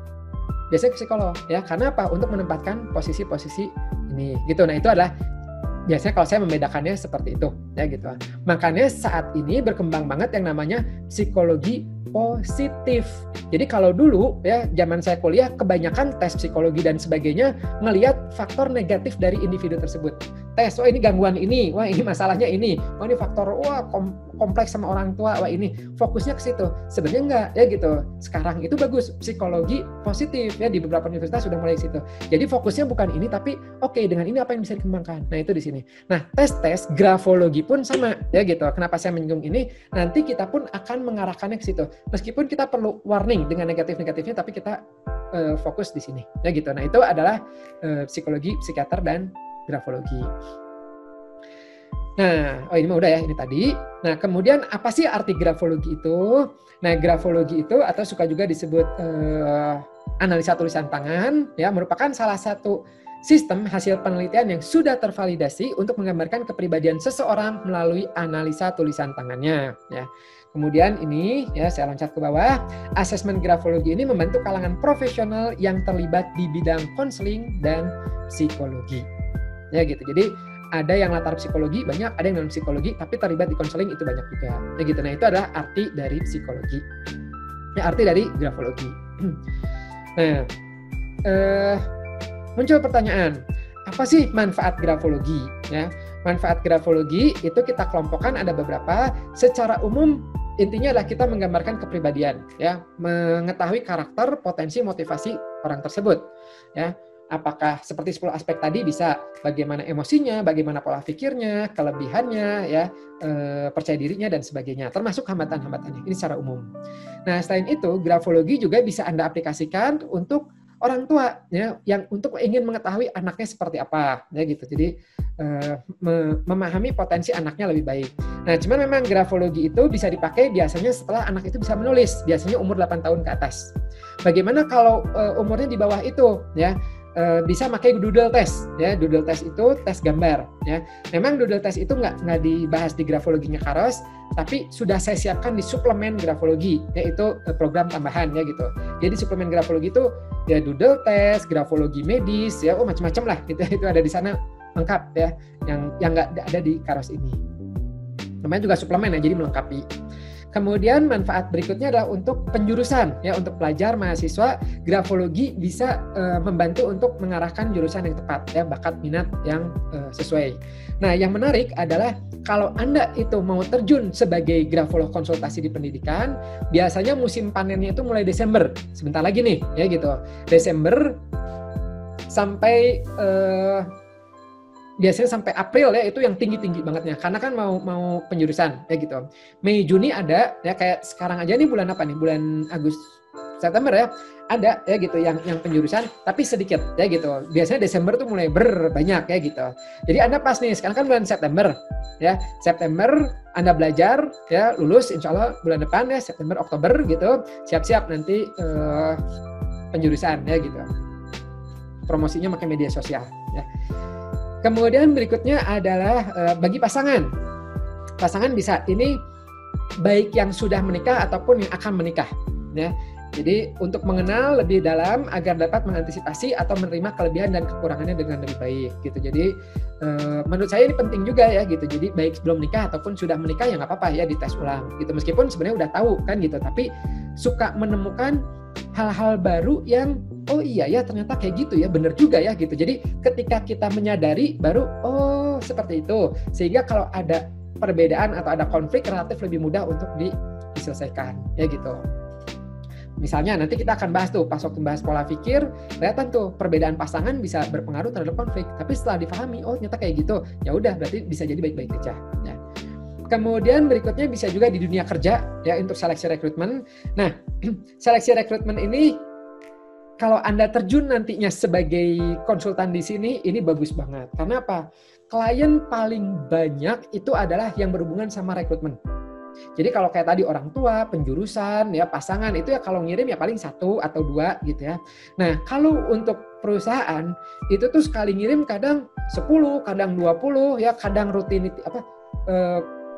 Biasanya ke psikolog, ya. Karena apa? Untuk menempatkan posisi-posisi ini, gitu. Nah itu adalah biasanya kalau saya membedakannya seperti itu, ya gitu. Makanya saat ini berkembang banget yang namanya psikologi positif. Jadi kalau dulu ya zaman saya kuliah kebanyakan tes psikologi dan sebagainya ngelihat faktor negatif dari individu tersebut. Tes, wah ini gangguan ini, wah ini masalahnya ini, wah ini faktor kompleks sama orang tua, wah ini fokusnya ke situ. Sebenarnya enggak ya gitu. Sekarang itu bagus psikologi positif ya, di beberapa universitas sudah mulai ke situ. Jadi fokusnya bukan ini tapi oke, dengan ini apa yang bisa dikembangkan. Nah itu di sini. Nah tes grafologi pun sama ya gitu. Kenapa saya menyinggung ini? Nanti kita pun akan mengarahkannya ke situ. Meskipun kita perlu warning dengan negatif-negatifnya, tapi kita fokus di sini ya gitu. Nah itu adalah psikologi, psikiater dan grafologi. Nah, ini mah udah ya, ini tadi. Nah, kemudian apa sih arti grafologi itu? Nah, grafologi itu atau suka juga disebut analisa tulisan tangan, ya, merupakan salah satu sistem hasil penelitian yang sudah tervalidasi untuk menggambarkan kepribadian seseorang melalui analisa tulisan tangannya, ya. Kemudian ini, ya saya loncat ke bawah, asesmen grafologi ini membantu kalangan profesional yang terlibat di bidang konseling dan psikologi. Ya gitu. Jadi ada yang latar psikologi banyak, ada yang non psikologi tapi terlibat di konseling itu banyak juga. Ya gitu. Nah itu adalah arti dari psikologi. Ya arti dari grafologi. Nah, muncul pertanyaan, apa sih manfaat grafologi? Ya, manfaat grafologi itu kita kelompokkan ada beberapa. Secara umum intinya adalah kita menggambarkan kepribadian, ya, mengetahui karakter, potensi, motivasi orang tersebut, ya. Apakah seperti 10 aspek tadi bisa bagaimana emosinya, bagaimana pola pikirnya, kelebihannya, ya, percaya dirinya dan sebagainya, termasuk hambatan-hambatannya. Ini secara umum. Nah, selain itu, grafologi juga bisa Anda aplikasikan untuk orang tua, ya, yang untuk ingin mengetahui anaknya seperti apa, ya gitu. Jadi memahami potensi anaknya lebih baik. Nah, cuman memang grafologi itu bisa dipakai biasanya setelah anak itu bisa menulis, biasanya umur 8 tahun ke atas. Bagaimana kalau umurnya di bawah itu, ya? Bisa pakai doodle test, ya. Doodle test itu tes gambar, ya. Memang doodle test itu nggak dibahas di grafologinya Kairos, tapi sudah saya siapkan di suplemen grafologi, yaitu program tambahan, ya gitu. Jadi suplemen grafologi itu ya doodle test, grafologi medis, ya, macam-macam lah gitu. Itu ada di sana lengkap, ya, yang nggak ada di Kairos ini. Namanya juga suplemen, ya, jadi melengkapi. Kemudian manfaat berikutnya adalah untuk penjurusan, ya, untuk pelajar mahasiswa grafologi bisa membantu untuk mengarahkan jurusan yang tepat, ya, bakat minat yang sesuai. Nah, yang menarik adalah kalau Anda itu mau terjun sebagai grafolog konsultasi di pendidikan, biasanya musim panennya itu mulai Desember, sebentar lagi nih, ya gitu. Desember sampai biasanya sampai April, ya, itu yang tinggi-tinggi bangetnya, karena kan mau penjurusan, ya gitu. Mei Juni ada, ya, kayak sekarang aja nih bulan apa nih, bulan Agustus September, ya, ada, ya gitu, yang penjurusan, tapi sedikit, ya gitu. Biasanya Desember tuh mulai berbanyak, ya gitu. Jadi Anda pas nih, sekarang kan bulan September, ya, September Anda belajar, ya, lulus insya Allah bulan depan, ya, September Oktober gitu, siap-siap nanti penjurusan, ya gitu. Promosinya pakai media sosial, ya. Kemudian berikutnya adalah bagi pasangan. Pasangan bisa ini baik yang sudah menikah ataupun yang akan menikah, ya. Jadi untuk mengenal lebih dalam agar dapat mengantisipasi atau menerima kelebihan dan kekurangannya dengan lebih baik, gitu. Jadi menurut saya ini penting juga, ya gitu. Jadi baik sebelum menikah ataupun sudah menikah ya nggak apa-apa, ya, dites ulang, gitu. Meskipun sebenarnya udah tahu kan gitu, tapi suka menemukan hal-hal baru yang oh iya ya ternyata kayak gitu ya, bener juga ya gitu. Jadi ketika kita menyadari baru oh seperti itu, sehingga kalau ada perbedaan atau ada konflik relatif lebih mudah untuk diselesaikan, ya gitu. Misalnya nanti kita akan bahas tuh pas waktu bahas pola pikir, kelihatan tuh perbedaan pasangan bisa berpengaruh terhadap konflik. Tapi setelah dipahami oh ternyata kayak gitu, ya udah berarti bisa jadi baik-baik aja, ya. Kemudian berikutnya bisa juga di dunia kerja, ya, untuk seleksi rekrutmen. Nah, seleksi rekrutmen ini kalau Anda terjun nantinya sebagai konsultan di sini, ini bagus banget. Karena apa? Klien paling banyak itu adalah yang berhubungan sama rekrutmen. Jadi kalau kayak tadi orang tua, penjurusan, ya, pasangan, itu ya kalau ngirim ya paling 1 atau 2 gitu ya. Nah, kalau untuk perusahaan, itu tuh sekali ngirim kadang 10, kadang 20, ya, kadang rutin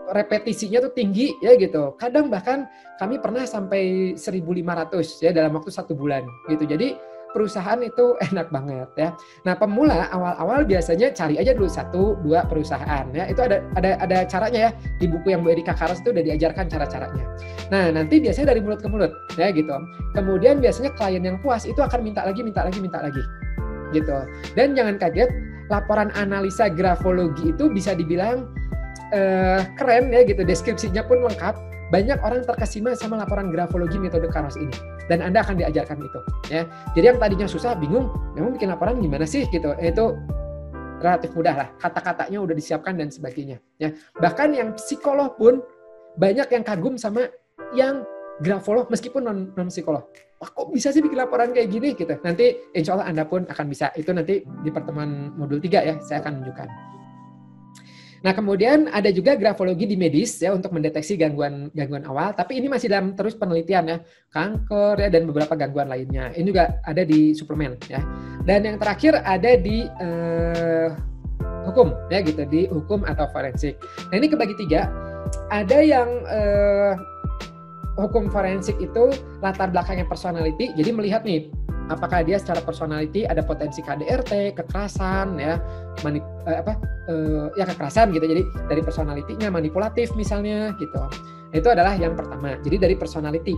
repetisinya tuh tinggi, ya gitu. Kadang bahkan kami pernah sampai 1.500 ya dalam waktu 1 bulan gitu. Jadi perusahaan itu enak banget, ya. Nah, pemula awal-awal biasanya cari aja dulu 1-2 perusahaan, ya. Itu ada caranya, ya. Di buku yang Bu Erika Kairos itu udah diajarkan cara-caranya. Nah, nanti biasanya dari mulut ke mulut, ya gitu. Kemudian biasanya klien yang puas itu akan minta lagi gitu. Dan jangan kaget, laporan analisa grafologi itu bisa dibilang keren, ya gitu, deskripsinya pun lengkap. Banyak orang terkesima sama laporan grafologi metode Kairos ini, dan Anda akan diajarkan itu, ya. Jadi yang tadinya susah, bingung, memang bikin laporan gimana sih gitu, itu relatif mudah lah, kata-katanya udah disiapkan dan sebagainya, ya. Bahkan yang psikolog pun banyak yang kagum sama yang grafolog meskipun non psikolog. Wah, kok bisa sih bikin laporan kayak gini gitu. Nanti insya Allah Anda pun akan bisa. Itu nanti di pertemuan modul 3, ya, saya akan menunjukkan. Nah, kemudian ada juga grafologi di medis, ya, untuk mendeteksi gangguan awal, tapi ini masih dalam terus penelitian, ya, kanker, ya, dan beberapa gangguan lainnya. Ini juga ada di suplemen, ya. Dan yang terakhir ada di hukum, ya gitu, di hukum atau forensik. Nah, ini kebagi 3. Ada yang hukum forensik itu latar belakangnya personality, jadi melihat nih apakah dia secara personality ada potensi KDRT, kekerasan, ya, kekerasan gitu. Jadi dari personality-nya manipulatif misalnya gitu. Itu adalah yang pertama. Jadi dari personality.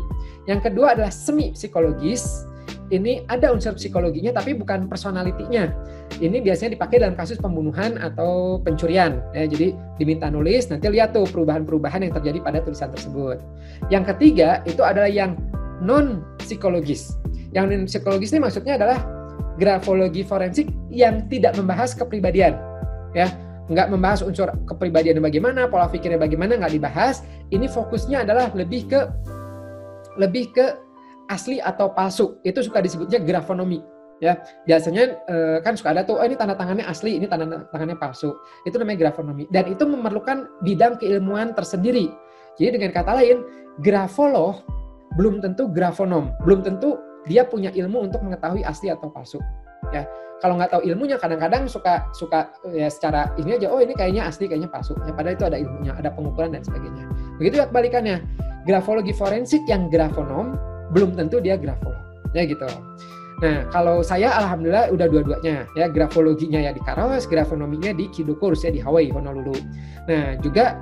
Yang kedua adalah semi psikologis. Ini ada unsur psikologinya tapi bukan personality-nya. Ini biasanya dipakai dalam kasus pembunuhan atau pencurian, ya. Jadi diminta nulis, nanti lihat tuh perubahan-perubahan yang terjadi pada tulisan tersebut. Yang ketiga itu adalah yang non psikologis. Yang non psikologis ini maksudnya adalah grafologi forensik yang tidak membahas kepribadian, ya, nggak membahas unsur kepribadian bagaimana, pola pikirnya bagaimana, nggak dibahas. Ini fokusnya adalah lebih ke asli atau palsu. Itu suka disebutnya grafonomi. Ya, biasanya kan suka ada tuh, oh ini tanda tangannya asli, ini tanda tangannya palsu. Itu namanya grafonomi. Dan itu memerlukan bidang keilmuan tersendiri. Jadi dengan kata lain, grafolog belum tentu grafonom, belum tentu dia punya ilmu untuk mengetahui asli atau palsu. Ya, kalau nggak tahu ilmunya kadang-kadang suka ya secara ini aja, oh ini kayaknya asli, kayaknya palsu. Ya, padahal itu ada ilmunya, ada pengukuran dan sebagainya. Begitu ya kebalikannya, grafologi forensik yang grafonom belum tentu dia grafolog. Ya gitu. Nah, kalau saya alhamdulillah udah dua-duanya, ya, grafologinya ya di Karos, grafonominya di Kido Kurs ya di Hawaii, Honolulu. Nah, juga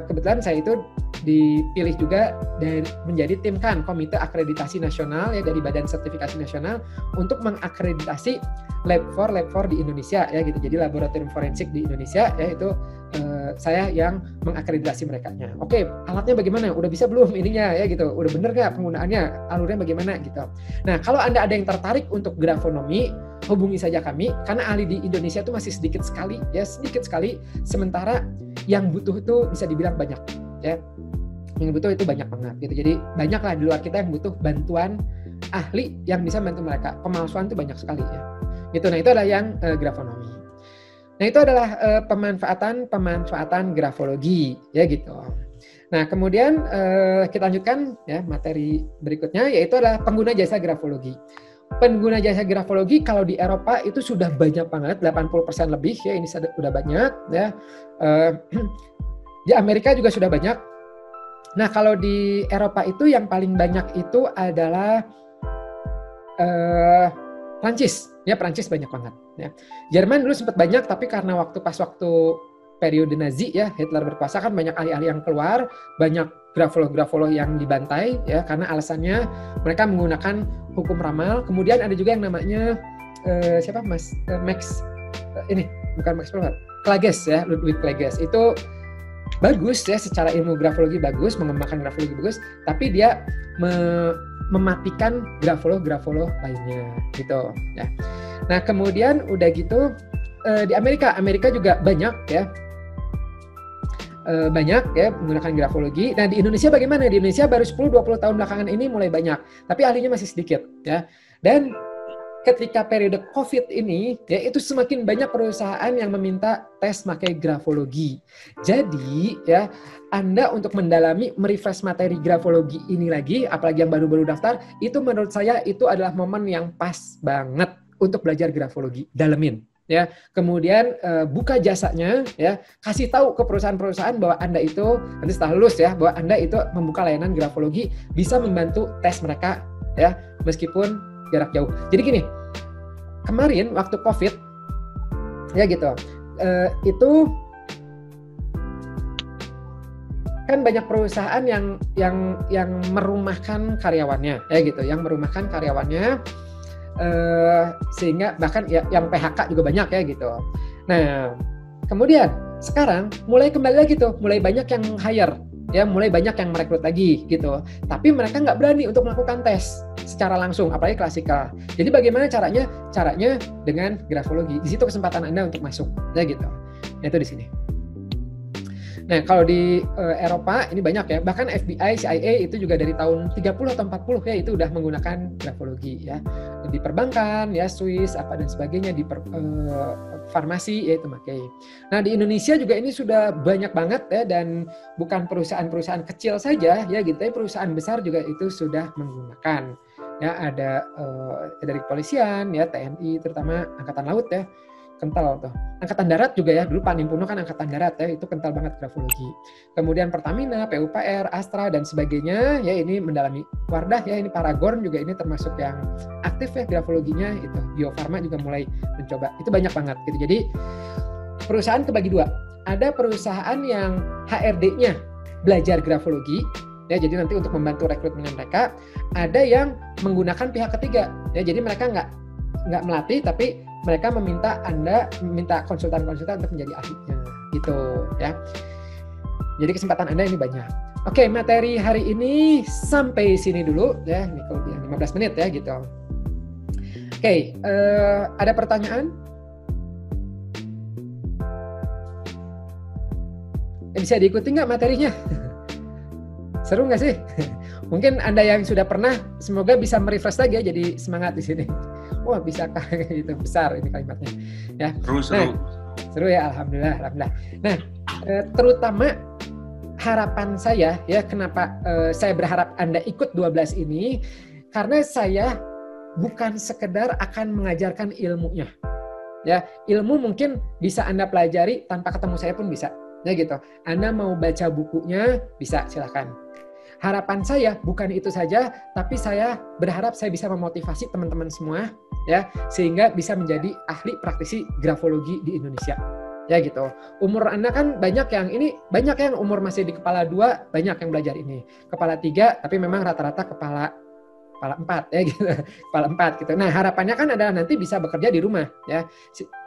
kebetulan saya itu dipilih juga dari menjadi tim Komite Akreditasi Nasional ya dari Badan Sertifikasi Nasional untuk mengakreditasi lab 4 di Indonesia ya gitu. Jadi laboratorium forensik di Indonesia ya itu saya yang mengakreditasi merekanya. Oke, alatnya bagaimana? Udah bisa belum ininya ya gitu? Udah bener nggak penggunaannya? Alurnya bagaimana gitu? Nah, kalau Anda ada yang tertarik untuk grafonomi, hubungi saja kami karena ahli di Indonesia itu masih sedikit sekali ya, sedikit sekali. Sementara yang butuh itu bisa dibilang banyak ya. Yang butuh itu banyak banget gitu. Jadi banyaklah di luar kita yang butuh bantuan ahli yang bisa bantu mereka. Pemalsuan itu banyak sekali ya. Gitu. Nah, itu adalah yang grafonomi. Nah, itu adalah pemanfaatan grafologi ya gitu. Nah, kemudian kita lanjutkan ya materi berikutnya yaitu adalah pengguna jasa grafologi. Pengguna jasa grafologi kalau di Eropa itu sudah banyak banget, 80% lebih ya, ini sudah banyak ya. Di Amerika juga sudah banyak. Nah, kalau di Eropa itu yang paling banyak itu adalah Prancis. Ya, Prancis banyak banget. Ya. Jerman dulu sempat banyak, tapi karena waktu periode Nazi ya, Hitler berkuasa kan banyak ahli-ahli yang keluar, banyak grafolog-grafolog yang dibantai ya, karena alasannya mereka menggunakan hukum ramal. Kemudian ada juga yang namanya Max ini bukan Max Planck, Klages ya, Ludwig Klages. Itu bagus ya, secara ilmu grafologi bagus, mengembangkan grafologi bagus, tapi dia mematikan grafolog-grafolog lainnya gitu ya. Nah, kemudian udah gitu di Amerika juga banyak ya. Banyak ya menggunakan grafologi. Nah, di Indonesia bagaimana? Di Indonesia baru 10-20 tahun belakangan ini mulai banyak, tapi ahlinya masih sedikit ya. Dan ketika periode COVID ini, ya itu semakin banyak perusahaan yang meminta tes pakai grafologi. Jadi, ya Anda untuk mendalami, merefresh materi grafologi ini lagi, apalagi yang baru-baru daftar, itu menurut saya itu adalah momen yang pas banget untuk belajar grafologi. Dalemin. Ya, kemudian buka jasanya, ya kasih tahu ke perusahaan-perusahaan bahwa Anda itu nanti setelah lulus ya, bahwa Anda itu membuka layanan grafologi bisa membantu tes mereka, ya meskipun jarak jauh. Jadi gini, kemarin waktu COVID, ya gitu, itu kan banyak perusahaan yang merumahkan karyawannya, ya gitu, yang merumahkan karyawannya, sehingga bahkan ya, yang PHK juga banyak ya gitu. Nah, kemudian sekarang mulai kembali lagi tuh, mulai banyak yang hire. Ya, mulai banyak yang merekrut lagi gitu. Tapi mereka nggak berani untuk melakukan tes secara langsung, apalagi klasikal. Jadi bagaimana caranya? Caranya dengan grafologi. Di situ kesempatan Anda untuk masuk, ya gitu. Nah, itu di sini. Nah, kalau di Eropa ini banyak ya. Bahkan FBI, CIA itu juga dari tahun 30 atau 40 ya itu udah menggunakan grafologi ya. Di perbankan ya, Swiss apa dan sebagainya, di farmasi ya itu pakai. Nah, di Indonesia juga ini sudah banyak banget ya, dan bukan perusahaan-perusahaan kecil saja ya gitu, tapi perusahaan besar juga itu sudah menggunakan. Ya, ada dari kepolisian ya, TNI terutama angkatan laut ya. Kental tuh. Angkatan darat juga ya, dulu Pak Nimpuno kan angkatan darat ya, itu kental banget grafologi. Kemudian Pertamina, PUPR, Astra dan sebagainya ya ini mendalami. Wardah ya, ini Paragon juga ini termasuk yang aktif ya grafologinya itu. Bio Farma juga mulai mencoba. Itu banyak banget gitu. Jadi perusahaan kebagi dua. Ada perusahaan yang HRD-nya belajar grafologi ya, jadi nanti untuk membantu rekrutmen mereka. Ada yang menggunakan pihak ketiga ya, jadi mereka nggak melatih, tapi mereka meminta konsultan-konsultan untuk menjadi ahlinya gitu ya. Jadi kesempatan Anda ini banyak. Oke, materi hari ini sampai sini dulu ya. Ini kalau 15 menit ya gitu. Oke, ada pertanyaan? Bisa diikuti nggak materinya? Seru nggak sih? Mungkin Anda yang sudah pernah, semoga bisa merefresh lagi ya, jadi semangat di sini. Wah, bisakah gitu, besar ini kalimatnya. Ya. Seru. Nah, seru ya, alhamdulillah. Nah, terutama harapan saya ya, kenapa saya berharap Anda ikut 12 ini, karena saya bukan sekedar akan mengajarkan ilmunya. Ya, ilmu mungkin bisa Anda pelajari tanpa ketemu saya pun bisa. Ya gitu. Anda mau baca bukunya, bisa, silakan. Harapan saya bukan itu saja, tapi saya berharap saya bisa memotivasi teman-teman semua, ya, sehingga bisa menjadi ahli praktisi grafologi di Indonesia. Ya gitu. Umur Anda kan banyak yang umur masih di kepala 2, banyak yang belajar ini. Kepala 3, tapi memang rata-rata kepala 4 ya gitu. Kepala 4 gitu. Nah, harapannya kan adalah nanti bisa bekerja di rumah ya.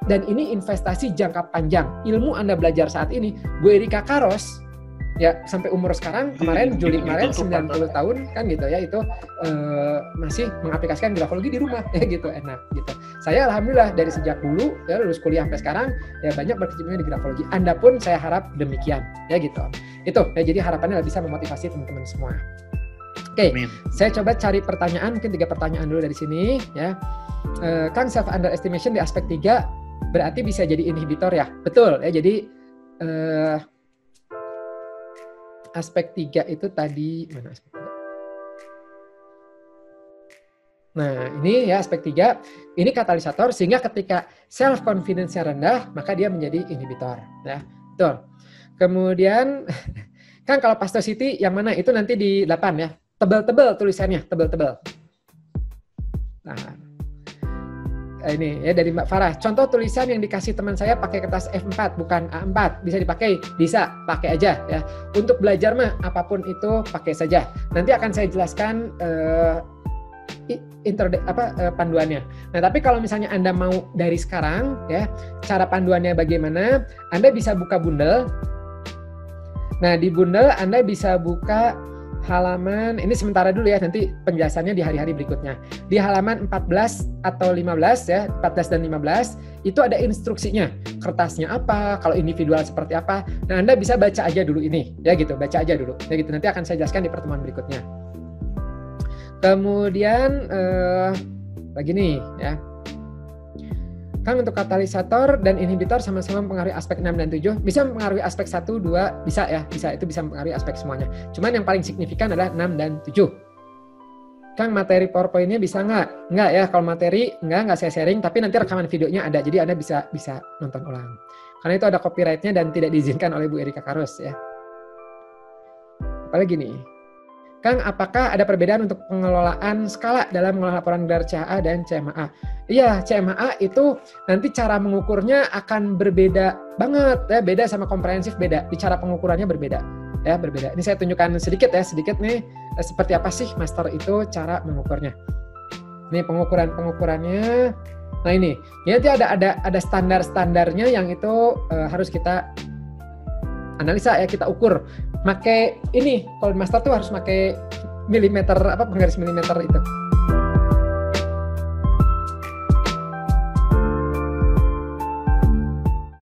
Dan ini investasi jangka panjang. Ilmu Anda belajar saat ini, Bu Erika Karos ya sampai umur sekarang kemarin Juli kemarin 90 tahun kan gitu ya, itu masih mengaplikasikan grafologi di rumah ya gitu, enak gitu. Saya alhamdulillah dari sejak dulu ya lulus kuliah sampai sekarang ya banyak berkecimpung di grafologi. Anda pun saya harap demikian ya gitu. Itu ya, jadi harapannya bisa memotivasi teman-teman semua. Oke, saya coba cari pertanyaan, mungkin 3 pertanyaan dulu dari sini ya. Kang, self underestimation di aspek 3 berarti bisa jadi inhibitor ya? Betul ya, jadi aspek 3 itu tadi mana aspek 3? Nah, ini ya aspek 3, ini katalisator sehingga ketika self confidence-nya rendah, maka dia menjadi inhibitor ya. Betul. Kemudian kan kalau pastosity yang mana itu nanti di 8 ya. Tebal-tebal tulisannya, tebal-tebal. Nah, ini ya dari Mbak Farah. Contoh tulisan yang dikasih teman saya pakai kertas F4 bukan A4. Bisa dipakai? Bisa, pakai aja ya. Untuk belajar mah apapun itu pakai saja. Nanti akan saya jelaskan panduannya. Nah, tapi kalau misalnya Anda mau dari sekarang ya, cara panduannya bagaimana? Anda bisa buka bundel. Nah, di bundel Anda bisa buka halaman, ini sementara dulu ya, nanti penjelasannya di hari-hari berikutnya. Di halaman 14 atau 15 ya, 14 dan 15, itu ada instruksinya. Kertasnya apa, kalau individual seperti apa. Nah, Anda bisa baca aja dulu ini, ya gitu, baca aja dulu. Ya gitu, nanti akan saya jelaskan di pertemuan berikutnya. Kemudian, lagi nih ya. Kan untuk katalisator dan inhibitor sama-sama mempengaruhi aspek 6 dan 7. Bisa mempengaruhi aspek 1, 2, bisa ya. Bisa, itu bisa mempengaruhi aspek semuanya. Cuman yang paling signifikan adalah 6 dan 7. Kang, materi PowerPoint-nya bisa nggak? Nggak ya, kalau materi nggak saya sharing, tapi nanti rekaman videonya ada. Jadi Anda bisa nonton ulang. Karena itu ada copyright-nya dan tidak diizinkan oleh Bu Erika Karos ya. Apalagi nih. Kang, apakah ada perbedaan untuk pengelolaan skala dalam mengelola laporan gelar CHA dan CMA? Iya, CMA itu nanti cara mengukurnya akan berbeda banget ya, beda sama komprehensif beda. Di cara pengukurannya berbeda ya, berbeda. Ini saya tunjukkan sedikit nih seperti apa sih master itu cara mengukurnya. Ini pengukurannya. Nah, ini nanti ada standar-standarnya yang itu harus kita analisa ya, kita ukur. Pakai ini, kalau master tuh harus pakai milimeter, penggaris milimeter itu.